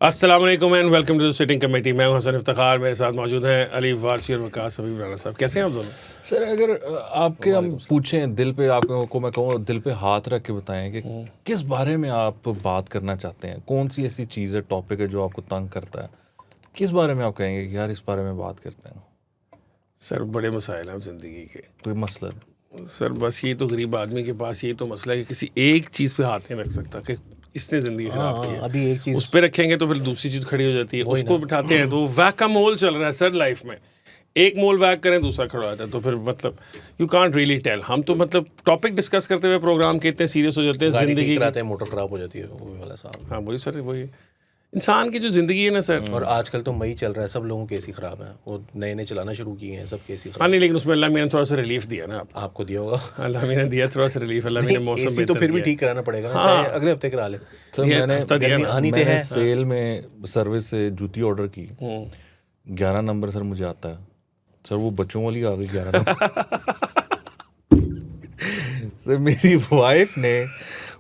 अस्सलाम वालेकुम and welcome to the sitting committee. मैं हूं हसन इफ्तिखार, मेरे साथ मौजूद हैं अली वारसी और वकास हबीब राना साहब। कैसे हैं आप दोनों? सर अगर आपके हम पूछें दिल पे, आपको मैं कहूँ दिल पे हाथ रख के बताएं कि किस बारे में आप बात करना चाहते हैं, कौन सी ऐसी चीज़ है, टॉपिक है जो आपको तंग करता है, किस बारे में आप कहेंगे कि यार इस बारे में बात करते हैं? सर बड़े मसाइल हैं ज़िंदगी के। कोई मसला? सर बस ये तो गरीब आदमी के पास ये तो मसला है कि किसी एक चीज़ पे हाथ नहीं रख सकता कि इसने ज़िंदगी ख़राब की है। अभी एक चीज़ उस पर रखेंगे तो फिर दूसरी चीज़ खड़ी हो जाती है, उसको बिठाते हैं तो वैक का मोल चल रहा है सर लाइफ में। एक मोल वैक करें दूसरा खड़ा हो जाता है, तो फिर मतलब यू कांट रियली टेल। हम तो मतलब टॉपिक डिस्कस करते हुए प्रोग्राम के इतने सीरियस हो जाते हैं ज़िंदगी कराते हैं, मोटर ख़राब हो जाती है वो वाला साहब। हाँ वही सर, वही इंसान की जो ज़िंदगी है ना सर। और आजकल तो मई चल रहा है, सब लोगों के एसी ख़राब है, वो नए नए चलाना शुरू किए हैं, सब के एसी हाँ ख़राब। नहीं, लेकिन उसमें अल्लाह ने थोड़ा सा रिलीफ दिया ना आपको दिया होगा अल्लाह ने दिया थोड़ा सा रिलीफ। अल्लाह ने मौसम एसी तो फिर भी ठीक कराना पड़ेगा ना, चाहे अगले हफ्ते करा ले। सर मैंने है सेल में सर्विस से जूती ऑर्डर की, 11 नंबर सर मुझे आता है। सर वो बच्चों वाली आ गई 11 नंबर। सर मेरी वाइफ ने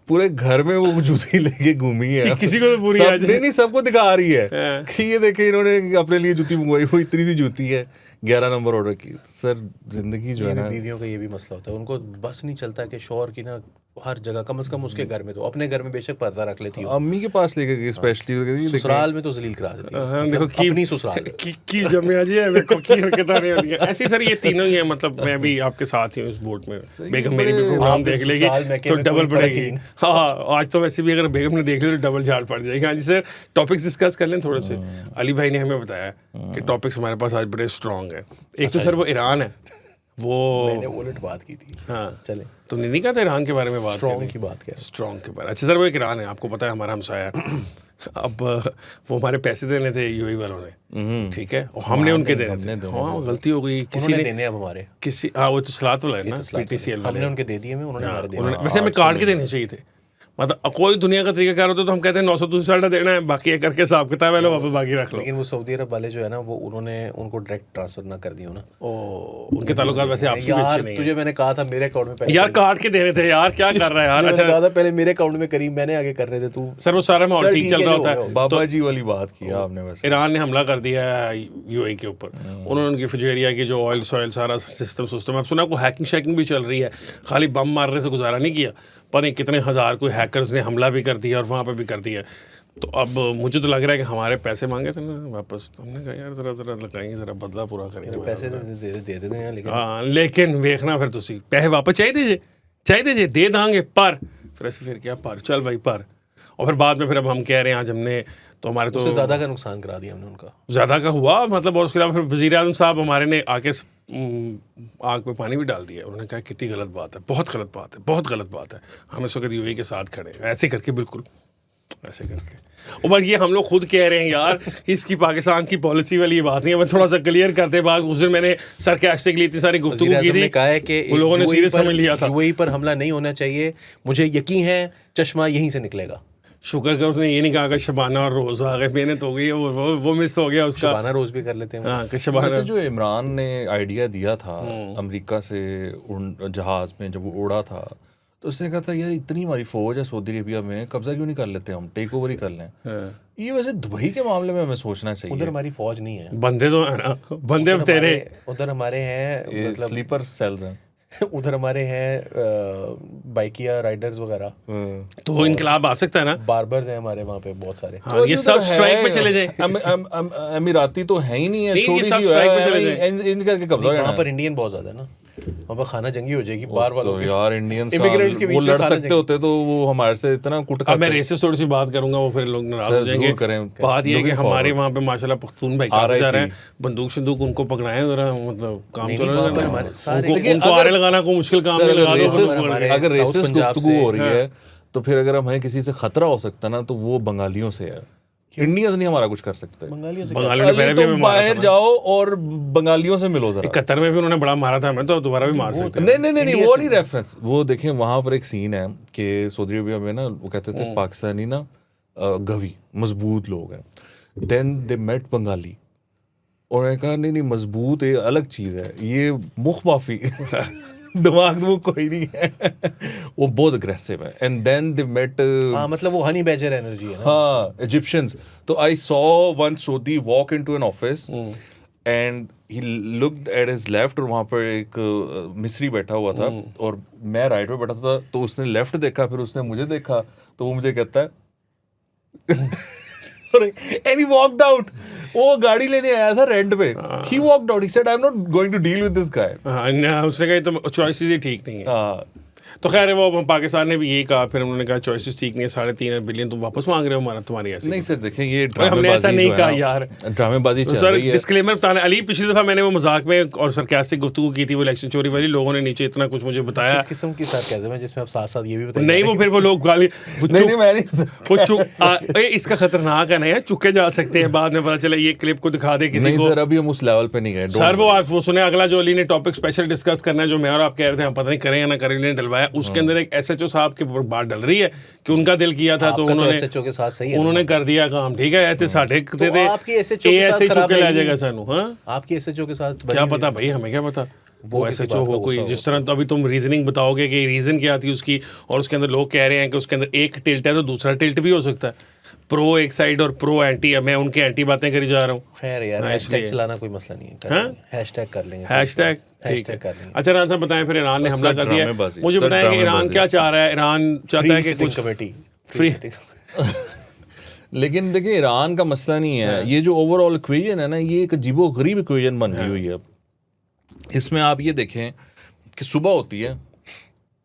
पूरे घर में वो जूती लेके घूमी है, किसी को तो पूरी आ जाए। नहीं सबको दिखा रही है कि ये देखे इन्होंने अपने लिए जूती मंगवाई, वो इतनी सी जूती है, 11 नंबर ऑर्डर की। सर जिंदगी जो है ना, बीवियों का ये भी मसला होता है, उनको बस नहीं चलता कि शौहर की ना हर जगह, कम से कम उसके घर में तो, अपने घर में बेशक पर्दा रख लेती हो, अम्मी के पास लेके गई स्पेशली, ससुराल में तो जलील करा देती है। हाँ, देखो की अपनी ससुराल की जब में आज है देखो की हरकतें नहीं होती हैं ऐसी। सर ये तीनों ही हैं, मतलब मैं भी आपके साथ ही हूँ इस बोट में। बेगम मेरी भी प्रोग्राम देख लेगी तो डबल पड़ेगी। हाँ आज तो वैसे भी अगर बेगम ने देख लिया तो डबल झाड़ पड़ जाएगी। हाँ जी सर, टॉपिक्स डिस्कस कर लें थोड़े से। अली भाई ने हमें बताया कि टॉपिक्स हमारे पास आज बड़े स्ट्रॉन्ग हैं। एक तो सर वो ईरान है, वो मैंने उलट बात की थी। हाँ चले तुमने नहीं कहा था ईरान के बारे में बात, स्ट्रॉन्ग की बात क्या है? स्ट्रॉन्ग के बारे। अच्छा सर वो एक ईरान है, आपको पता है हमारा हमसाया है। अब वो हमारे पैसे देने थे यूएई वालों ने, ठीक है, और हमने उनके देने थे। हाँ गलती हो गई, किसी ने देने अब हमारे किसी, हाँ वो तो सलात वाला है ना, पीटीसीएल हमने उनके दे दिए, उन्होंने हमारे दिए। वैसे हमें काट के देने चाहिए थे। मतलब कोई दुनिया का तरीका कार होता तो हम कहते हैं 900 देना है, बाकी ये करके हिसाब किताब है लो वापस बाकी रख लो। लेकिन वो सऊदी अरब वाले जो है ना, वो उन्होंने उनको डायरेक्ट ट्रांसफर ना कर दिया ना। ओ उनके ताल्लुकात वैसे आपसे भी अच्छे नहीं तुझे मैंने कहा था मेरे अकाउंट में पैसे, यार काट के देने थे यार, क्या कर रहा है यार। अच्छा कहा था पहले मेरे अकाउंट में करी, मैंने आगे कर रहे थे तू। सर वो सारा माहौल ठीक चल रहा होता है। बाबा जी वाली बात की आपने। वैसे ईरान ने हमला कर दिया है यूएई के ऊपर, उन्होंने उनकी फुजेरिया की जो ऑयल सॉयल सारा सिस्टम, अब सुना को हैकिंग शैकिंग भी चल रही है, खाली बम मारने से गुजारा नहीं किया, पता नहीं कितने हज़ार कोई हैकर्स ने हमला भी कर दिया और वहाँ पे भी कर दिया। तो अब मुझे तो लग रहा है कि हमारे पैसे मांगे थे ना वापस, तो हमने कहा यार ज़रा लगाएंगे, ज़रा बदला पूरा करेंगे। पैसे दे देते हैं लेकिन, हाँ लेकिन वेखना फिर तुसी पैसे वापस चाहिए दीजिए दे देंगे, पर फिर ऐसे फिर क्या पर चल भाई पर, और फिर बाद में फिर अब हम कह रहे हैं आज हमने तो हमारे तो ज़्यादा का नुकसान करा दिया हमने उनका, ज़्यादा का हुआ मतलब। और उसके अलावा फिर वज़ीर आज़म साहब हमारे ने आके आग पे पानी भी डाल दिया। उन्होंने कहा कितनी गलत बात है, बहुत गलत बात है, बहुत गलत बात है, हम इस वक्त यूएई के साथ खड़े हैं ऐसे करके, बिल्कुल ऐसे करके। और बट ये हम लोग खुद कह रहे हैं यार कि इसकी पाकिस्तान की पॉलिसी वाली ये बात नहीं है। मैं थोड़ा सा क्लियर करते बात, उस दिन मैंने सरकास्टिक के लिए इतनी सारी गुफ्तगू की थी, कहा है कि उन लोगों ने सीरियस समझ लिया था। यूएई पर हमला नहीं होना चाहिए, मुझे यकीन है चश्मा यहीं से निकलेगा। शुक्र कर उसने ये नहीं कहा कि शबाना और रोज़ आ गए, मेहनत हो गई, वो मिस हो गया उसका। शबाना रोज़ भी कर लेते हैं। हाँ कि शबाना जो इमरान ने आइडिया दिया था अमेरिका से जहाज़ में जब वो उड़ा था, तो उसने कहा था यार इतनी हमारी फौज है सऊदी अरेबिया में, कब्जा क्यों नहीं कर लेते, हम टेक ओवर ही कर लें। ये वैसे दुबई के मामले में हमें सोचना चाहिए। उधर हमारी फौज नहीं है, बंदे तो है ना, बंदे अब तेरे उधर हमारे हैं, मतलब स्लीपर सेल्स हैं। उधर हमारे हैं बाइकिया राइडर्स वगैरह, तो इनकलाब आ सकता है ना, बार्बर्स हैं हमारे वहाँ पे बहुत सारे। हाँ, ये सब स्ट्राइक पे चले जाए। अमीराती तो है ही नहीं है, छोटी सी स्ट्राइक पे चले जाए, इंज करके कब्जा वहाँ पर इंडियन बहुत ज्यादा है ना, वहाँ पर खाना जंगी हो जाएगी बार वालों तो यार इंडियंस इमिग्रेंट्स के बीच वो में लड़ खाना सकते होते तो वो हमारे से इतना कुट अब मैं रेसिस्ट थोड़ी सी बात करूंगा, वो फिर लोग नाराज हो जाएंगे। बात ये है कि हमारे वहाँ पे माशाल्लाह पख्तून भाई काफी जा रहे हैं, बंदूक शंदूक उनको पकड़ाएं जरा, मतलब काम चल रहा है, उनको आरे लगाना को मुश्किल काम में लगा दो। अगर रेसिस्ट गुफ्तगू हो रही है तो फिर अगर हमें किसी से खतरा हो सकता ना, तो वो बंगालियों से है। इंडियंस नहीं हमारा कुछ कर सकते। बंगालियों ने तो बाहर जाओ और बंगालियों से मिलो जरा। कतर में भी उन्होंने बड़ा मारा था, मैं तो दोबारा भी मार सकते हैं। नहीं वो नहीं रेफरेंस। वो देखें वहाँ पर एक सीन है कि सऊदी अरेबिया में ना वो कहते थे पाकिस्तानी ना गवी मजबूत लोग हैं, देन दे मेट बंगाली, उन्होंने कहा नहीं मजबूत ये अलग चीज़ है, ये मुख माफी दिमाग में कोई नहीं है। वो बहुत अग्रेसिव है। एंड देन दे मेट, हाँ मतलब वो हनी बैजर एनर्जी है ना। हाँ, इजिप्शियंस। तो I saw one Saudi walk into an office and he looked at his left, और वहाँ पर एक मिस्री बैठा हुआ था और मैं राइट में बैठा था। तो उसने लेफ्ट देखा, फिर उसने मुझे देखा, तो वो मुझे कहता है and he walked out. वो गाड़ी लेने आया था रेंट पे। He walked out. He said, I'm not going to deal with this guy. हाँ, ना, उसने कहा तो चॉइसेस ही ठीक नहीं है। हाँ, तो खैर वो पाकिस्तान ने भी यही कहा, फिर उन्होंने कहा चॉइसेस ठीक नहीं है, 3.5 बिलियन तुम वापस मांग रहे हो हमारा, तुम्हारी ऐसी नहीं सर देखें ये हमने ऐसा नहीं कहा यार। ड्रामेबाजी तो चल सर रही है। डिस्क्लेमर बताने अली, पिछली दफ़ा मैंने वो मजाक में और सरकास्टिक गुफ्तगू की थी वो इलेक्शन चोरी वाली, लोगों ने नीचे इतना कुछ मुझे बताया। किस किस्म की सार्केज़म है जिसमें आप साथ साथ ये भी बताइए? नहीं वो फिर वो लोग गाली नहीं मैं नहीं, वो चुप इसका खतरनाक है ना, चुके जा सकते हैं, बाद में पता चला ये क्लिप को दिखा दे किसी नहीं को। सर अभी हम उस लेवल पे नहीं गए। सर वो सुने अगला जो अली ने टॉपिक स्पेशल डिस्कस करना है, जो मैं और आप कह रहे थे हम पता नहीं करें या ना करें, ने डलवाया उसके अंदर एक एसएचओ साहब के बात डल रही है कि उनका दिल किया था तो उन्होंने एसएचओ के साथ सही है, उन्होंने कर दिया काम। ठीक है, ऐसे साढ़े थे आपकी एसएचओ के साथ खराब ले है जाएगा सानू। हाँ आपकी एसएचओ के साथ क्या पता भाई, हमें क्या पता वो एसएचओ हो कोई जिस तरह। तो अभी तुम रीजनिंग बताओगे कि रीजन क्या थी उसकी, और उसके अंदर लोग कह रहे हैं कि उसके अंदर एक टिल्ट है तो दूसरा टिल्ट भी हो सकता है, प्रो एक साइड और प्रो एंटी। मैं उनके एंटी बातें करी जा रहा हूँ। खैर यार हैशटैग चलाना कोई मसला नहीं है, हैशटैग कर लेंगे, हैशटैग ठीक है। अच्छा ईरान साहब बताएं, फिर ईरान ने हमला कर दिया, ड्रामेबाजी। मुझे सर, बताएं कि ईरान ड्रामेबाजी। क्या चाह रहा है। ईरान चाहता है कि कुछ कमेटी फ्री लेकिन देखिए ईरान का मसला नहीं है, ये जो ओवरऑल इक्वेशन है ना, ये एक अजीबो गरीब इक्वेशन बन गई हुई है। इसमें आप ये देखें कि सुबह होती है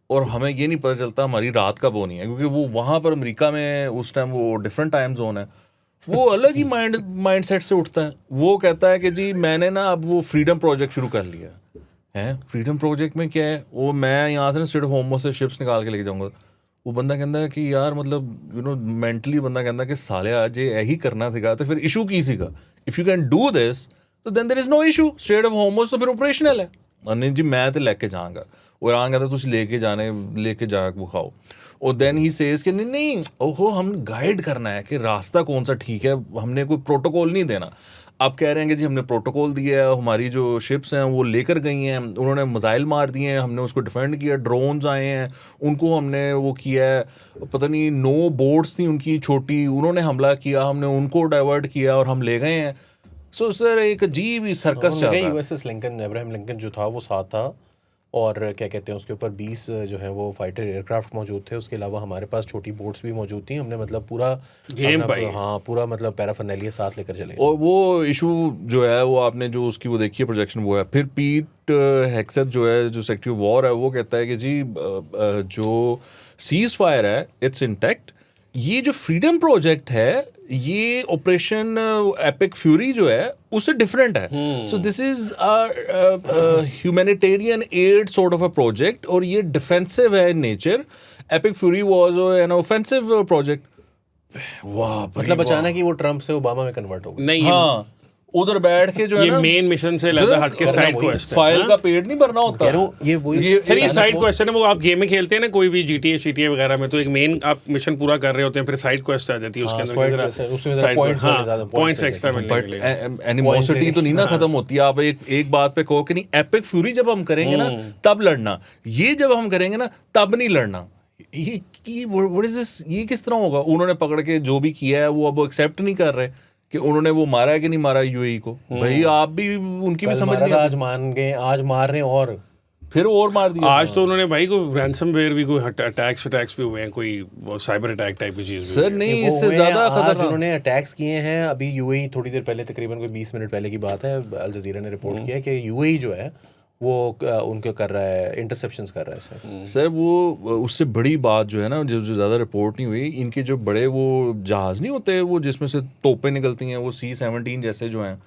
और हमें ये नहीं पता चलता हमारी रात कब होनी है, क्योंकि वो वहाँ पर अमेरिका में उस टाइम वो डिफरेंट टाइम जोन है, वो अलग ही माइंड सेट से उठता है। वो कहता है कि जी मैंने ना अब वो फ्रीडम प्रोजेक्ट शुरू कर लिया है। फ्रीडम प्रोजेक्ट में क्या है, वो मैं यहाँ से ना स्टेट ऑफ होमो से शिप्स निकाल के लेके जाऊँगा। वो बंदा कहता है कि यार मतलब मेंटली बंदा कहता है कि सालिया जे यही करना सीखा तो फिर इशू की सीखा। If you can do this तो then there is no issue. State of homos तो फिर ऑपरेशनल है। नहीं जी मैं तो लेके जाऊँगा। वो ईरान कहता है तुम लेके जा खाओ। और देन ही सेज कि नहीं ओहो हम गाइड करना है कि रास्ता कौन सा ठीक है, हमने कोई प्रोटोकॉल नहीं देना। आप कह रहे हैं कि जी हमने प्रोटोकॉल दिया है, हमारी जो शिप्स हैं वो लेकर गई हैं, उन्होंने मिसाइल मार दिए हैं, हमने उसको डिफेंड किया, ड्रोन्स आए हैं उनको हमने वो किया है, पता नहीं 9 बोट्स थी उनकी छोटी, उन्होंने हमला किया, हमने उनको डाइवर्ट किया और हम ले गए हैं। सो सर एक अजीब ही सर्कस चल रहा है। यूएसएस लिंकन, अब्राहम लिंकन जो था वो साथ था, और क्या कहते हैं उसके ऊपर 20 जो है वो फाइटर एयरक्राफ्ट मौजूद थे। उसके अलावा हमारे पास छोटी बोट्स भी मौजूद थी। हमने मतलब पूरा गेम पाई, हाँ पूरा मतलब पैराफर्नैलिया साथ लेकर चले। और वो इशू जो है वो आपने जो उसकी वो देखी है प्रोजेक्शन वो है। फिर पीट हेक्सेथ जो है जो सेक्रेटरी ऑफ वॉर है वो कहता है कि जी जो सीज फायर है इट्स इंटैक्ट। ये जो फ्रीडम प्रोजेक्ट है ये ऑपरेशन एपिक फ्यूरी जो है उससे डिफरेंट है। So this is humanitarian add sort of a project, और ये डिफेंसिव है in nature. Epic fury was an offensive project. वाह मतलब अचानक ही वो ट्रम्प से ओबामा में कन्वर्ट हो गया। नहीं हाँ उधर बैठ के जो है ये ना मेन मिशन से लगा हट के साइड क्वेस्ट है। फाइल का पेड़ नहीं भरना होता। ये वही सर ये साइड क्वेश्चन है, वो आप गेम में खेलते हैं ना कोई भी GTA CTA वगैरह में, तो एक मेन आप मिशन पूरा कर रहे होते हैं, फिर साइड क्वेस्ट आ जाती है उसके अंदर पॉइंट्स एक्स्ट्रा मिलने के लिए। एनिमोसिटी तो नहीं ना खत्म होती। आप एक बात पे कहो कि नहीं एपिक फ्यूरी जब हम करेंगे ना तब लड़ना, ये जब हम करेंगे ना तब नहीं लड़ना। ये व्हाट इज दिस, ये किस तरह होगा? उन्होंने पकड़ के जो भी किया है वो अब एक्सेप्ट नहीं कर रहे कि उन्होंने वो मारा है कि नहीं मारा यूएई को। भाई आप भी उनकी भी समझ नहीं। आज मान गए, आज मार रहे हैं और फिर और मार दिया। आज तो उन्होंने भाई कोई रैंसमवेयर भी, कोई अटैक्स भी हुए हैं, कोई साइबर अटैक टाइप की चीज। सर नहीं इससे ज्यादा खतरनाक उन्होंने अटैक्स किए हैं। अभी यूएई थोड़ी देर पहले, तकरीबन कोई 20 मिनट पहले की बात है, अल जजीरा ने रिपोर्ट किया कि यूएई जो है वो उनके कर रहा है, इंटरसेप्शंस कर रहा है सर। सर वो उससे बड़ी बात जो है ना जो ज़्यादा रिपोर्ट नहीं हुई, इनके जो बड़े वो जहाज़ नहीं होते वो जिसमें से तोपें निकलती हैं, वो C-17 जैसे जो हैं,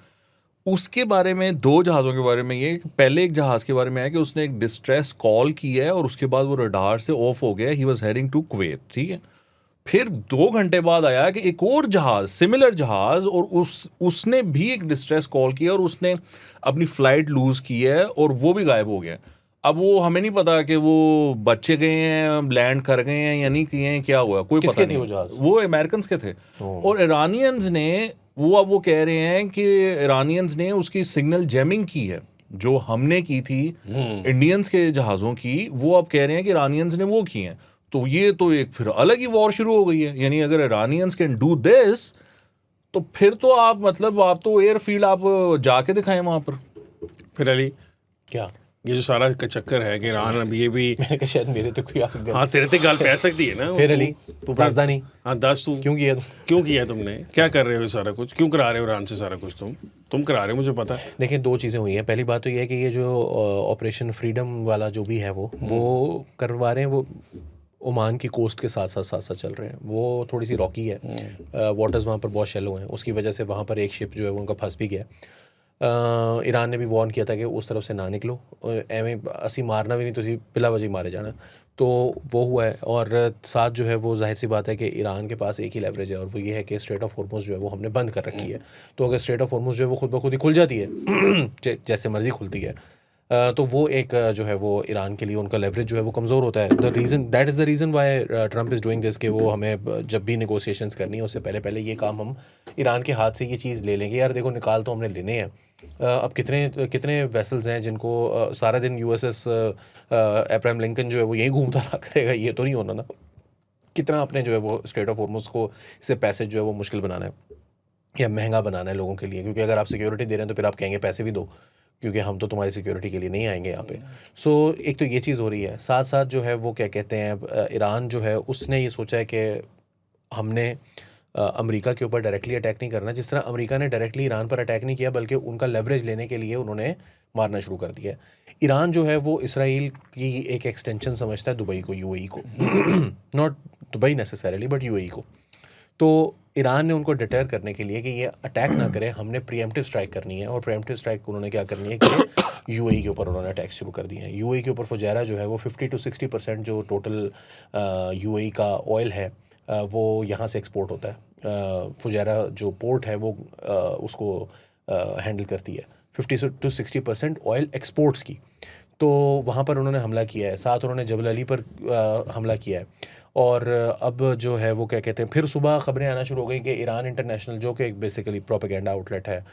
उसके बारे में 2 जहाज़ों के बारे में ये पहले एक जहाज़ के बारे में है कि उसने एक डिस्ट्रेस कॉल की है और उसके बाद वो रडार से ऑफ हो गया, he was heading to Kuwait. ठीक है, फिर 2 घंटे बाद आया कि एक और जहाज़, सिमिलर जहाज़, और उसने भी एक डिस्ट्रेस कॉल किया और उसने अपनी फ़्लाइट लूज़ की है और वो भी गायब हो गया। अब वो हमें नहीं पता कि वो बच्चे गए हैं, लैंड कर गए हैं या नहीं किए हैं, क्या हुआ कोई पता नहीं। वो अमेरिकन के थे और ईरानियंस ने वो अब वो कह रहे हैं कि ईरानियंस ने उसकी सिग्नल जैमिंग की है। जो हमने की थी इंडियंस के जहाज़ों की, वो अब कह रहे हैं कि ईरानियंस ने वो की हैं। तो ये तो एक फिर अलग ही वॉर शुरू हो गई है। यानी अगर ईरानियंस कैन डू दिस, तो फिर तो आप मतलब आप तो एयरफील्ड आप जाके दिखाएं वहाँ पर। फिर अली, क्या ये जो सारा का चक्कर है कि ईरान अब ये भी, मैंने कहा शायद मेरे तो कोई आगे हाँ तेरे ते गाल पै सकती है ना। फिर अली तो दसदा नहीं हाँ दस तू क्यों किया क्यों किया तुमने, क्या कर रहे हो सारा कुछ, क्यों करा रहे हो ईरान से सारा कुछ, तुम करा रहे हो, मुझे पता है। देखिए, दो चीज़ें हुई हैं। पहली बात तो ये है कि ये जो ऑपरेशन फ्रीडम वाला जो भी है वो करवा रहे हैं, वो ओमान की कोस्ट के साथ साथ चल रहे हैं। वो थोड़ी सी रॉकी है, वाटर्स वहाँ पर बहुत शैलो हैं, उसकी वजह से वहाँ पर एक शिप जो है वो उनका फंस भी गया। ईरान ने भी वार्न किया था कि उस तरफ से ना निकलो, एवं असी मारना भी नहीं, तो पिला वजी मारे जाना। तो वो हुआ है। और साथ जो है वो जाहिर सी बात है कि ईरान के पास एक ही लेवरेज है, और वो ये है कि स्ट्रेट ऑफ हॉर्मुज़ जो है वो हमने बंद कर रखी है। तो अगर स्ट्रेट ऑफ हॉर्मुज़ जो है वो खुद ब खुद ही खुल जाती है जैसे मर्ज़ी खुलती है, तो वो एक जो है वो ईरान के लिए उनका लेवरेज जो है वो कमज़ोर होता है। That is the reason why Trump is doing this, कि वो हमें जब भी नेगोशिएशंस करनी है उससे पहले ये काम हम ईरान के हाथ से ये चीज़ ले लेंगे। यार देखो, निकाल तो हमने लेने हैं। अब कितने वेसल्स हैं जिनको सारा दिन यूएसएस अब्राहम लिंकन जो है वो यहीं घूमता रहा करेगा, ये तो नहीं होना ना। कितना आपने जो है वो स्ट्रेट ऑफ हॉर्मुज़ को से पैसेज जो है वो मुश्किल बनाना है या महंगा बनाना है लोगों के लिए, क्योंकि अगर आप सिक्योरिटी दे रहे हैं तो फिर आप कहेंगे पैसे भी दो, क्योंकि हम तो तुम्हारी सिक्योरिटी के लिए नहीं आएंगे यहाँ पे। सो एक तो ये चीज़ हो रही है। साथ साथ जो है वो क्या कहते हैं, ईरान जो है उसने ये सोचा है कि हमने अमेरिका के ऊपर डायरेक्टली अटैक नहीं करना। जिस तरह अमेरिका ने डायरेक्टली ईरान पर अटैक नहीं किया, बल्कि उनका लेवरेज लेने के लिए उन्होंने मारना शुरू कर दिया। ईरान जो है वो इसराइल की एक एक्सटेंशन समझता है दुबई को, यूएई को not Dubai necessarily but UAE को। तो ईरान ने उनको डिटर करने के लिए कि ये अटैक ना करें, हमने प्रीएम्प्टिव स्ट्राइक करनी है। और प्रीएम्प्टिव स्ट्राइक उन्होंने क्या करनी है कि यूएई के ऊपर उन्होंने अटैक शुरू कर दिए हैं। यूएई के ऊपर फुजैरा जो है वो 50 to 60% जो टोटल यूएई का ऑयल है वो यहाँ से एक्सपोर्ट होता है। फुजैरा जो पोर्ट है वो उसको हैंडल करती है 50 to 60% ऑयल एक्सपोर्ट्स की। तो वहाँ पर उन्होंने हमला किया है। साथ उन्होंने जबल अली पर हमला किया है। और अब जो है वो क्या कहते हैं, फिर सुबह खबरें आना शुरू हो गई कि ईरान इंटरनेशनल, जो कि एक बेसिकली प्रोपेगेंडा आउटलेट है,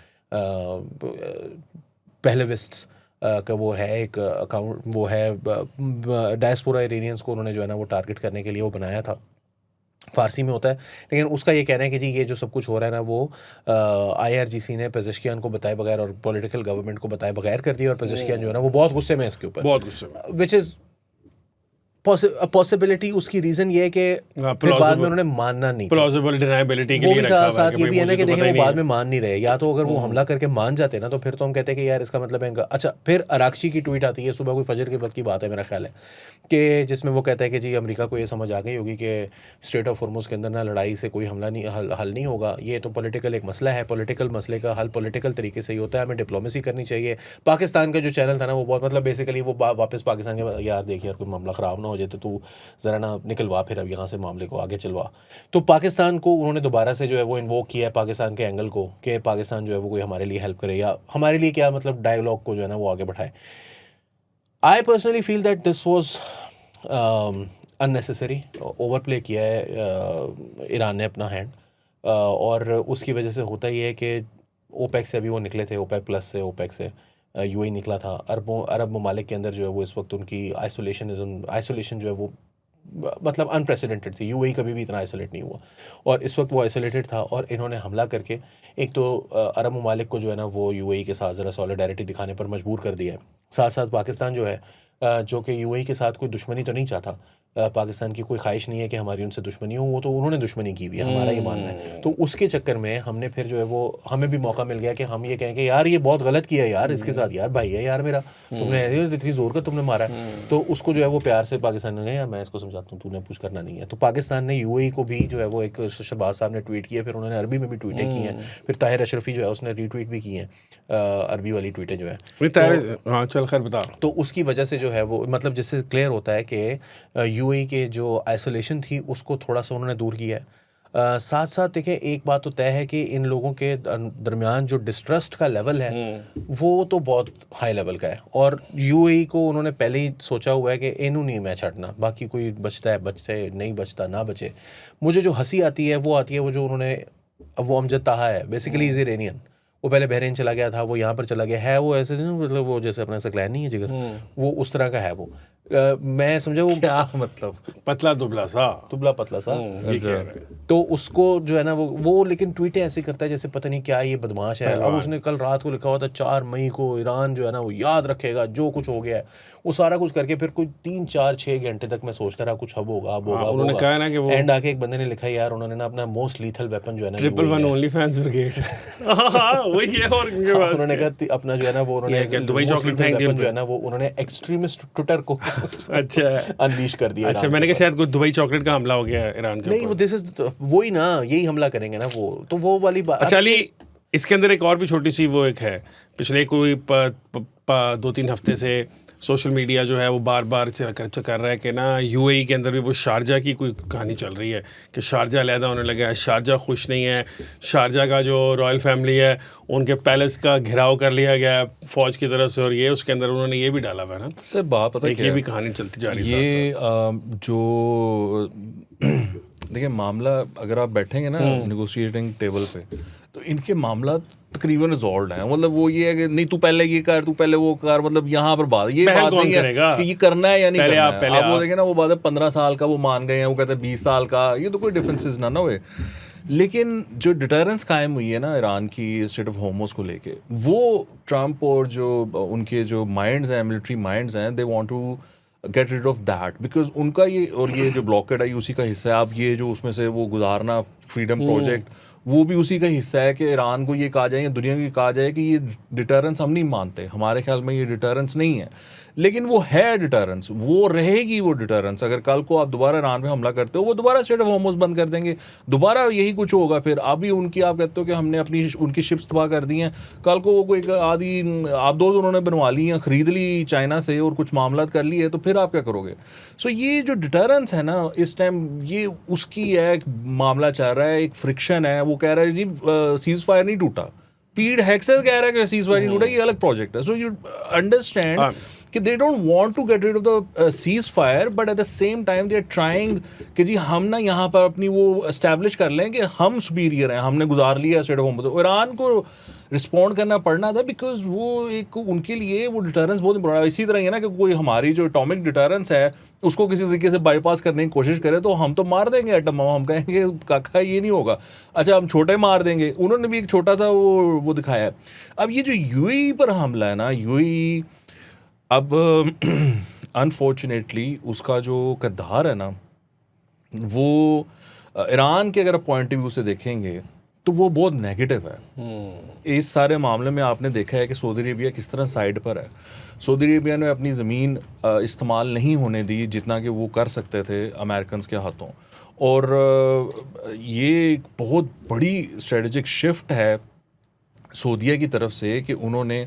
पहलेविस्ट्स का वो है एक अकाउंट, वो है डायस्पोरा इरानियंस को उन्होंने जो है ना वो टारगेट करने के लिए वो बनाया था। फ़ारसी में होता है, लेकिन उसका ये कहना है कि जी ये जो सब कुछ हो रहा है ना वो IRGC ने पेज़ेश्कियान को बताए बगैर और पॉलिटिकल गवर्नमेंट को बताए बगैर कर दिया। और पेज़ेश्कियान जो है ना वो बहुत गुस्से में है इसके ऊपर, बहुत गुस्से में, विच इज़ पॉसिबिलिटी। उसकी रीज़न ये है कि फिर बाद में उन्होंने मानना नहीं, प्लॉजिबल डिनायबिलिटी के वो लिए भी रखा था। हुआ है साथ ये भी है ना कि देखिए वो बाद में मान नहीं रहे। या तो अगर वो हमला करके मान जाते ना तो फिर तो हम कहते हैं कि यार इसका मतलब है इनका। अच्छा, फिर अराक्ची की ट्वीट आती है सुबह, कोई फजर के वक्त की बात है मेरा ख्याल है, कि जिसमें वो कहता है कि जी अमेरिका को ये समझ आ गई होगी कि स्ट्रेट ऑफ हॉर्मुज़ के अंदर ना लड़ाई से कोई हमला नहीं हल नहीं होगा। ये तो पॉलिटिकल एक मसला है, पॉलिटिकल मसले का हल पॉलिटिकल तरीके से ही होता है, हमें डिप्लोमेसी करनी चाहिए। पाकिस्तान का जो चैनल था ना वो बहुत मतलब बेसिकली वो वापस पाकिस्तान के, यार देखिए यार कोई मामला ख़राब ना हो जाए तो तू ज़रा ना निकलवा, फिर अब यहाँ से मामले को आगे चलवा। तो पाकिस्तान को उन्होंने दोबारा से जो है वो इन्वोक किया है, पाकिस्तान के एंगल को, कि पाकिस्तान जो है वो कोई हमारे लिए हेल्प करे या हमारे लिए क्या मतलब डायलॉग को जो है ना वो आगे बढ़ाए। I personally feel that this was unnecessary. Over play किया है ईरान ने अपना हैंड, और उसकी वजह से होता ही है कि ओपेक से अभी वो निकले थे, ओपेक प्लस से, ओपेक से यूएई निकला था। अरब ममालिक के अंदर जो है वो इस वक्त उनकी आइसोलेशन जो है वो मतलब अनप्रेसिडेंटेड थी। यूएई कभी भी इतना आइसोलेट नहीं हुआ, और इस वक्त वो आइसोलेटेड था। और इन्होंने हमला करके एक तो अरब ममालिक को जो है ना वो यूएई के साथ ज़रा सॉलिडारिटी दिखाने पर मजबूर कर दिया है। साथ साथ पाकिस्तान जो है जो कि यूएई के साथ कोई दुश्मनी तो नहीं चाहता, पाकिस्तान की कोई ख्वाहिश नहीं है कि हमारी उनसे दुश्मनी हो, वो तो उन्होंने दुश्मनी की हुई है, हमारा ये मानना है। तो उसके चक्कर में हमने फिर जो है वो हमें भी मौका मिल गया कि हम ये कहें कि यार ये बहुत गलत किया यार इसके साथ, यार भाई है यार मेरा, तुमने इतनी जोर का तुमने मारा। तो उसको जो है वो प्यार से पाकिस्तान ने कहा यार मैं इसको समझाता हूँ, तूने कुछ करना नहीं है। तो पाकिस्तान ने यूएई को भी जो है वो, एक शहबाज साहब ने ट्वीट किया, फिर उन्होंने अरबी में भी ट्वीटें की हैं, फिर ताहिर अशरफी जो है उसने रीट्वीट भी की हैं अरबी वाली ट्वीटें जो है। हाँ चल खैर बता। तो उसकी वजह से जो है वो मतलब जिससे क्लियर होता है कि यूएई के जो आइसोलेशन थी उसको थोड़ा सा उन्होंने दूर किया है। साथ साथ देखें, एक बात तो तय है कि इन लोगों के दरमियान जो डिस्ट्रस्ट का लेवल है वो तो बहुत हाई लेवल का है। और यूएई को उन्होंने पहले ही सोचा हुआ है कि इनू नहीं मैच हटना, बाकी कोई बचता है बचे, नहीं बचता ना बचे। मुझे जो हंसी आती है वो आती है वो जो उन्होंने, वो अमजद ताहा है बेसिकली इज़ इरानियन, वो पहले बहरीन चला गया था, वो यहाँ पर चला गया है, वो ऐसे नहीं मतलब वो जैसे अपना सकलैन नहीं है जिगर, वो उस तरह का है वो। मैं समझा वो क्या मतलब पतला दुबला सा, दुबला पतला सा। ये कह रहे हैं। तो उसको जो है ना वो लेकिन ट्वीटें ऐसे करता है जैसे पता नहीं क्या ये बदमाश है। अब उसने कल रात को लिखा हुआ था 4 मई को ईरान जो है ना वो याद रखेगा जो कुछ हो गया है, वो सारा कुछ करके फिर कोई 3 4 6 घंटे तक मैं सोचता रहा कुछ अब होगा अब होगा। उन्होंने कहा ना कि वो एंड आके एक बंदे ने लिखा यार उन्होंने ना अपना मोस्ट लीथल वेपन जो है ना 111 ओनली फैंस ब्रिगेड वही है। और उनके पास उन्होंने कहा अपना जो है ना वो उन्होंने दुबई चॉकलेट थैंक यू जो है ना वो उन्होंने एक्सट्रीमिस्ट ट्विटर को अच्छा अनलीश कर दिया। अच्छा, मैंने कहा शायद कोई दुबई चॉकलेट का हमला हो गया ईरान के नहीं वो दिस इज वही ना, यही हमला करेंगे ना वो, तो वो वाली बात। अच्छा अली, इसके अंदर एक और भी छोटी सी वो एक है, पिछले कोई 2-3 हफ्ते से सोशल मीडिया जो है वो बार बार कर रहा है कि ना यूएई के अंदर भी वो शारजा की कोई कहानी चल रही है कि शारजा अलहदा होने लगा है, शारजा खुश नहीं है, शारजा का जो रॉयल फैमिली है उनके पैलेस का घेराव कर लिया गया है फ़ौज की तरफ से, और ये उसके अंदर उन्होंने ये भी डाला हुआ है ना। सर बात पता है ये भी कहानी चलती जा रही है ये जो देखिए मामला, अगर आप बैठेंगे ना नेगोशिएटिंग टेबल पे, तो इनके मामला तकरीबन रिजॉल्व है। मतलब वो ये है कि नहीं तू पहले ये कर, तू पहले वो कर, मतलब यहाँ पर बात ये बात नहीं है कि ये करना है या नहीं करना है। आप वो देखें ना, वो बात है 15 साल का वो मान गए हैं, वो कहते हैं 20 साल का, ये तो कोई डिफरेंसेस ना हुए। लेकिन जो डिटरेंस कायम हुई है ना ईरान की स्टेट ऑफ होमोस को लेके, वो ट्रम्प और जो उनके जो माइंड्स हैं, मिलिट्री माइंड्स हैं, they want to get rid of that, because उनका ये और ये जो ब्लॉकेड है उसी का हिस्सा है। आप ये जो उसमें से वो गुजारना फ्रीडम प्रोजेक्ट, वो भी उसी का हिस्सा है कि ईरान को ये कहा जाए या दुनिया को ये कहा जाए कि ये डिटरेंस हम नहीं मानते, हमारे ख्याल में ये डिटरेंस नहीं है। लेकिन वो है डिटरेंस, वो रहेगी वो डिटरेंस। अगर कल को आप दोबारा ईरान पे हमला करते हो, वो दोबारा स्टेट ऑफ होमोस बंद कर देंगे, दोबारा यही कुछ होगा। फिर अभी उनकी आप कहते हो कि हमने अपनी उनकी शिप्स तबाह कर दी हैं, कल को वो कोई आदि आप दो उन्होंने बनवा ली हैं, ख़रीद ली चाइना से और कुछ मामला कर लिए, तो फिर आप क्या करोगे? सो ये जो डिटरेंस है ना इस टाइम, ये उसकी है, एक मामला चल रहा है, एक फ्रिक्शन है। वो कह रहा है जी सीज फायर नहीं टूटा, पीड हेक्सेल कह रहा है कि सीज फायर नहीं टूटा, ये अलग प्रोजेक्ट है। सो यू अंडरस्टैंड कि they don't want to get rid of the ceasefire, but at the same time they are trying कि जी हम ना यहाँ पर अपनी वो एस्टैब्लिश कर लें कि हम सुपीरियर हैं, हमने गुजार लिया स्टेट ऑफ होमोस। ईरान को रिस्पॉन्ड करना पड़ना था, बिकॉज वो एक उनके लिए वो डिटरेंस बहुत इंपॉर्टेंट है। इसी तरह ही है ना कि कोई हमारी जो एटॉमिक डिटरेंस है उसको किसी तरीके से बाईपास करने की कोशिश करे तो हम तो मार देंगे एटम, हम कहेंगे काका ये नहीं होगा, अच्छा हम छोटे मार देंगे। उन्होंने भी एक छोटा सा वो दिखाया है। अब ये जो यूएई पर हमला है ना, यूएई अब अनफॉर्चुनेटली उसका जो किरदार है ना, वो ईरान के अगर पॉइंट ऑफ व्यू से देखेंगे तो वो बहुत नेगेटिव है। इस सारे मामले में आपने देखा है कि सऊदी अरेबिया किस तरह साइड पर है। सऊदी अरेबिया ने अपनी ज़मीन इस्तेमाल नहीं होने दी जितना कि वो कर सकते थे अमेरिकन के हाथों, और ये एक बहुत बड़ी स्ट्रेटजिक शिफ्ट है सऊदीया की तरफ से कि उन्होंने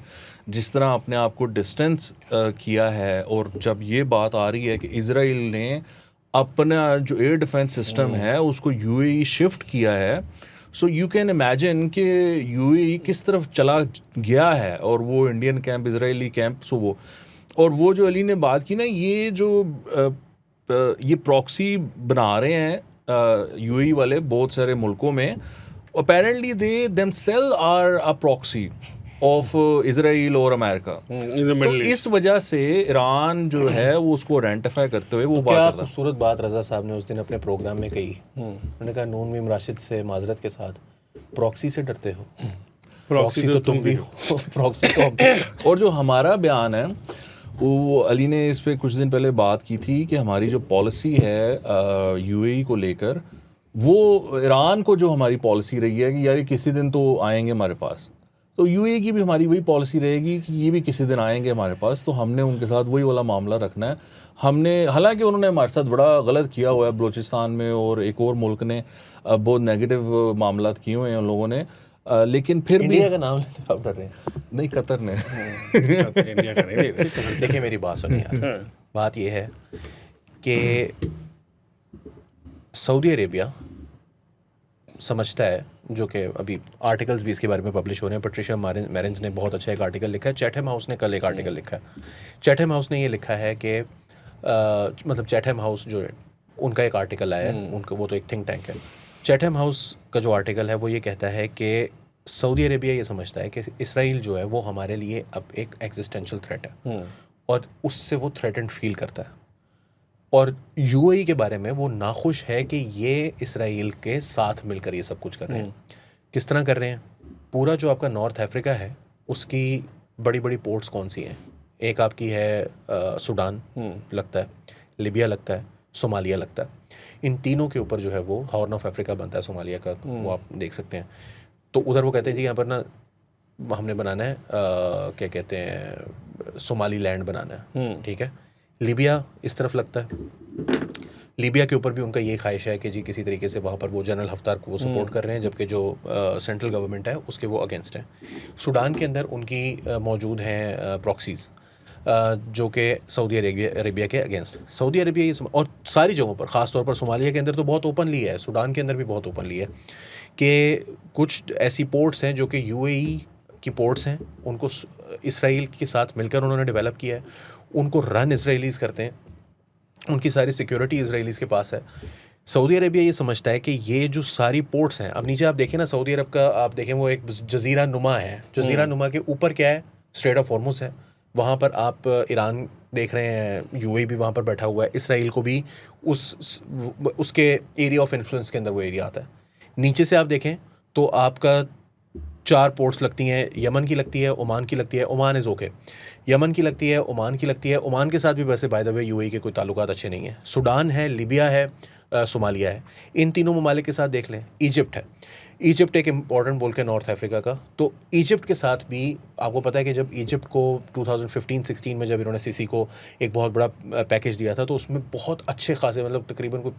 जिस तरह अपने आप को डिस्टेंस किया है। और जब ये बात आ रही है कि इजराइल ने अपना जो एयर डिफेंस सिस्टम है उसको यूएई शिफ्ट किया है, सो यू कैन इमेजिन कि यूएई किस तरफ चला गया है। और वो इंडियन कैंप, इजरायली कैंप, सो वो, और वो जो अली ने बात की ना, ये जो ये प्रॉक्सी बना रहे हैं यूएई वाले बहुत सारे मुल्कों में, apparently they themselves are a proxy of Israel और अमेरिका। तो इस वजह से ईरान जो है वो उसको रेंटिफाई करते हुए वो क्या खूबसूरत बात रजा साहब ने उस दिन अपने प्रोग्राम में कही। उन्होंने कहा नून मीम राशिद से माजरत के साथ, प्रॉक्सी से डरते हो, प्रॉक्सी तो तुम भी हो, प्रॉक्सी तो हम। और जो हमारा बयान है वो अली ने इस पे कुछ दिन पहले बात की थी कि हमारी जो पॉलिसी है यूएई को लेकर, वो ईरान को जो हमारी पॉलिसी रही है कि यार किसी दिन तो आएंगे हमारे पास, तो यूएई की भी हमारी वही पॉलिसी रहेगी कि ये भी किसी दिन आएंगे हमारे पास, तो हमने उनके साथ वही वाला मामला रखना है। हमने, हालांकि उन्होंने हमारे साथ बड़ा गलत किया हुआ है बलूचिस्तान में, और एक और मुल्क ने बहुत नेगेटिव मामला किए हुए हैं उन लोगों ने, लेकिन फिर इंडिया भी का नाम लेते आप डर रहे हैं? नहीं, कतर ने इंडिया का नहीं ले रहे। देखिए मेरी बात सुनिए यार, बात ये है कि सऊदी अरेबिया समझता है, जो कि अभी आर्टिकल्स भी इसके बारे में पब्लिश हो रहे हैं। पेट्रिशिया मैरिन्स ने बहुत अच्छा एक आर्टिकल लिखा है, चैथम हाउस ने कल एक आर्टिकल लिखा है। चैथम हाउस ने ये लिखा है कि मतलब चैथम हाउस जो है उनका एक आर्टिकल आया है, उनका वो तो एक थिंक टैंक है। चैथम हाउस का जो आर्टिकल है वो ये कहता है कि सऊदी अरेबिया ये समझता है कि इसराइल जो है वो हमारे लिए अब एक एग्जिस्टेंशियल थ्रेट है और उससे वो थ्रेटेंड फील करता है। और यूएई के बारे में वो नाखुश है कि ये इसराइल के साथ मिलकर ये सब कुछ कर रहे हैं। किस तरह कर रहे हैं? पूरा जो आपका नॉर्थ अफ्रीका है उसकी बड़ी बड़ी पोर्ट्स कौन सी हैं? एक आपकी है सूडान लगता है, लिबिया लगता है, सोमालिया लगता है। इन तीनों के ऊपर जो है वो हॉर्न ऑफ अफ्रीका बनता है सोमालिया का, वो आप देख सकते हैं। तो उधर वो कहते हैं जी यहाँ पर ना हमने बनाना है क्या कहते हैं, सोमाली लैंड बनाना है, ठीक है। लीबिया इस तरफ लगता है, लीबिया के ऊपर भी उनका ये ख्वाहिश है कि जी किसी तरीके से वहाँ पर वो जनरल हफ्तार को वो सपोर्ट कर रहे हैं, जबकि जो सेंट्रल गवर्नमेंट है उसके वो अगेंस्ट हैं। सूडान के अंदर उनकी मौजूद हैं प्रॉक्सीज़ जो कि सऊदी अरेबिया के अगेंस्ट। सऊदी अरेबिया ये और सारी जगहों पर, ख़ास तौर पर सोमालिया के अंदर तो बहुत ओपनली है, सूडान के अंदर भी बहुत ओपनली है कि कुछ ऐसी पोर्ट्स हैं जो कि यूएई की पोर्ट्स हैं, उनको इसराइल के साथ मिलकर उन्होंने डेवलप किया है, उनको रन इसराइलीज़ करते हैं, उनकी सारी सिक्योरिटी इसराइलीज़ के पास है। सऊदी अरेबिया ये समझता है कि ये जो सारी पोर्ट्स हैं, अब नीचे आप देखें ना सऊदी अरब का, आप देखें वो एक जजीरा नुमा है, जजीरा नुमा के ऊपर क्या है? स्ट्रेट ऑफ हॉर्मुज़ है। वहाँ पर आप ईरान देख रहे हैं, यूएई भी वहाँ पर बैठा हुआ है, इसराइल को भी उसके एरिया ऑफ इन्फ्लुएंस के अंदर वो एरिया आता है। नीचे से आप देखें तो आपका 4 पोर्ट्स लगती हैं, यमन की लगती है, ओमान की लगती है, ओमान इज़ ओके, यमन की लगती है, ओमान की लगती है। ओमान के साथ भी वैसे बाय द वे यूएई के कोई ताल्लुकात अच्छे नहीं हैं। सूडान है, लिबिया है, सोमालिया है। इन तीनों ममालिक के साथ देख लें, इजिप्ट है, इजिप्ट एक इम्पॉर्टेंट बोल के नॉर्थ अफ्रीका का, तो इजिप्ट के साथ भी आपको पता है कि जब इजिप्ट को 2015-16 में जब इन्होंने सीसी को एक बहुत बड़ा पैकेज दिया था, तो उसमें बहुत अच्छे खासे मतलब तकरीबन कोई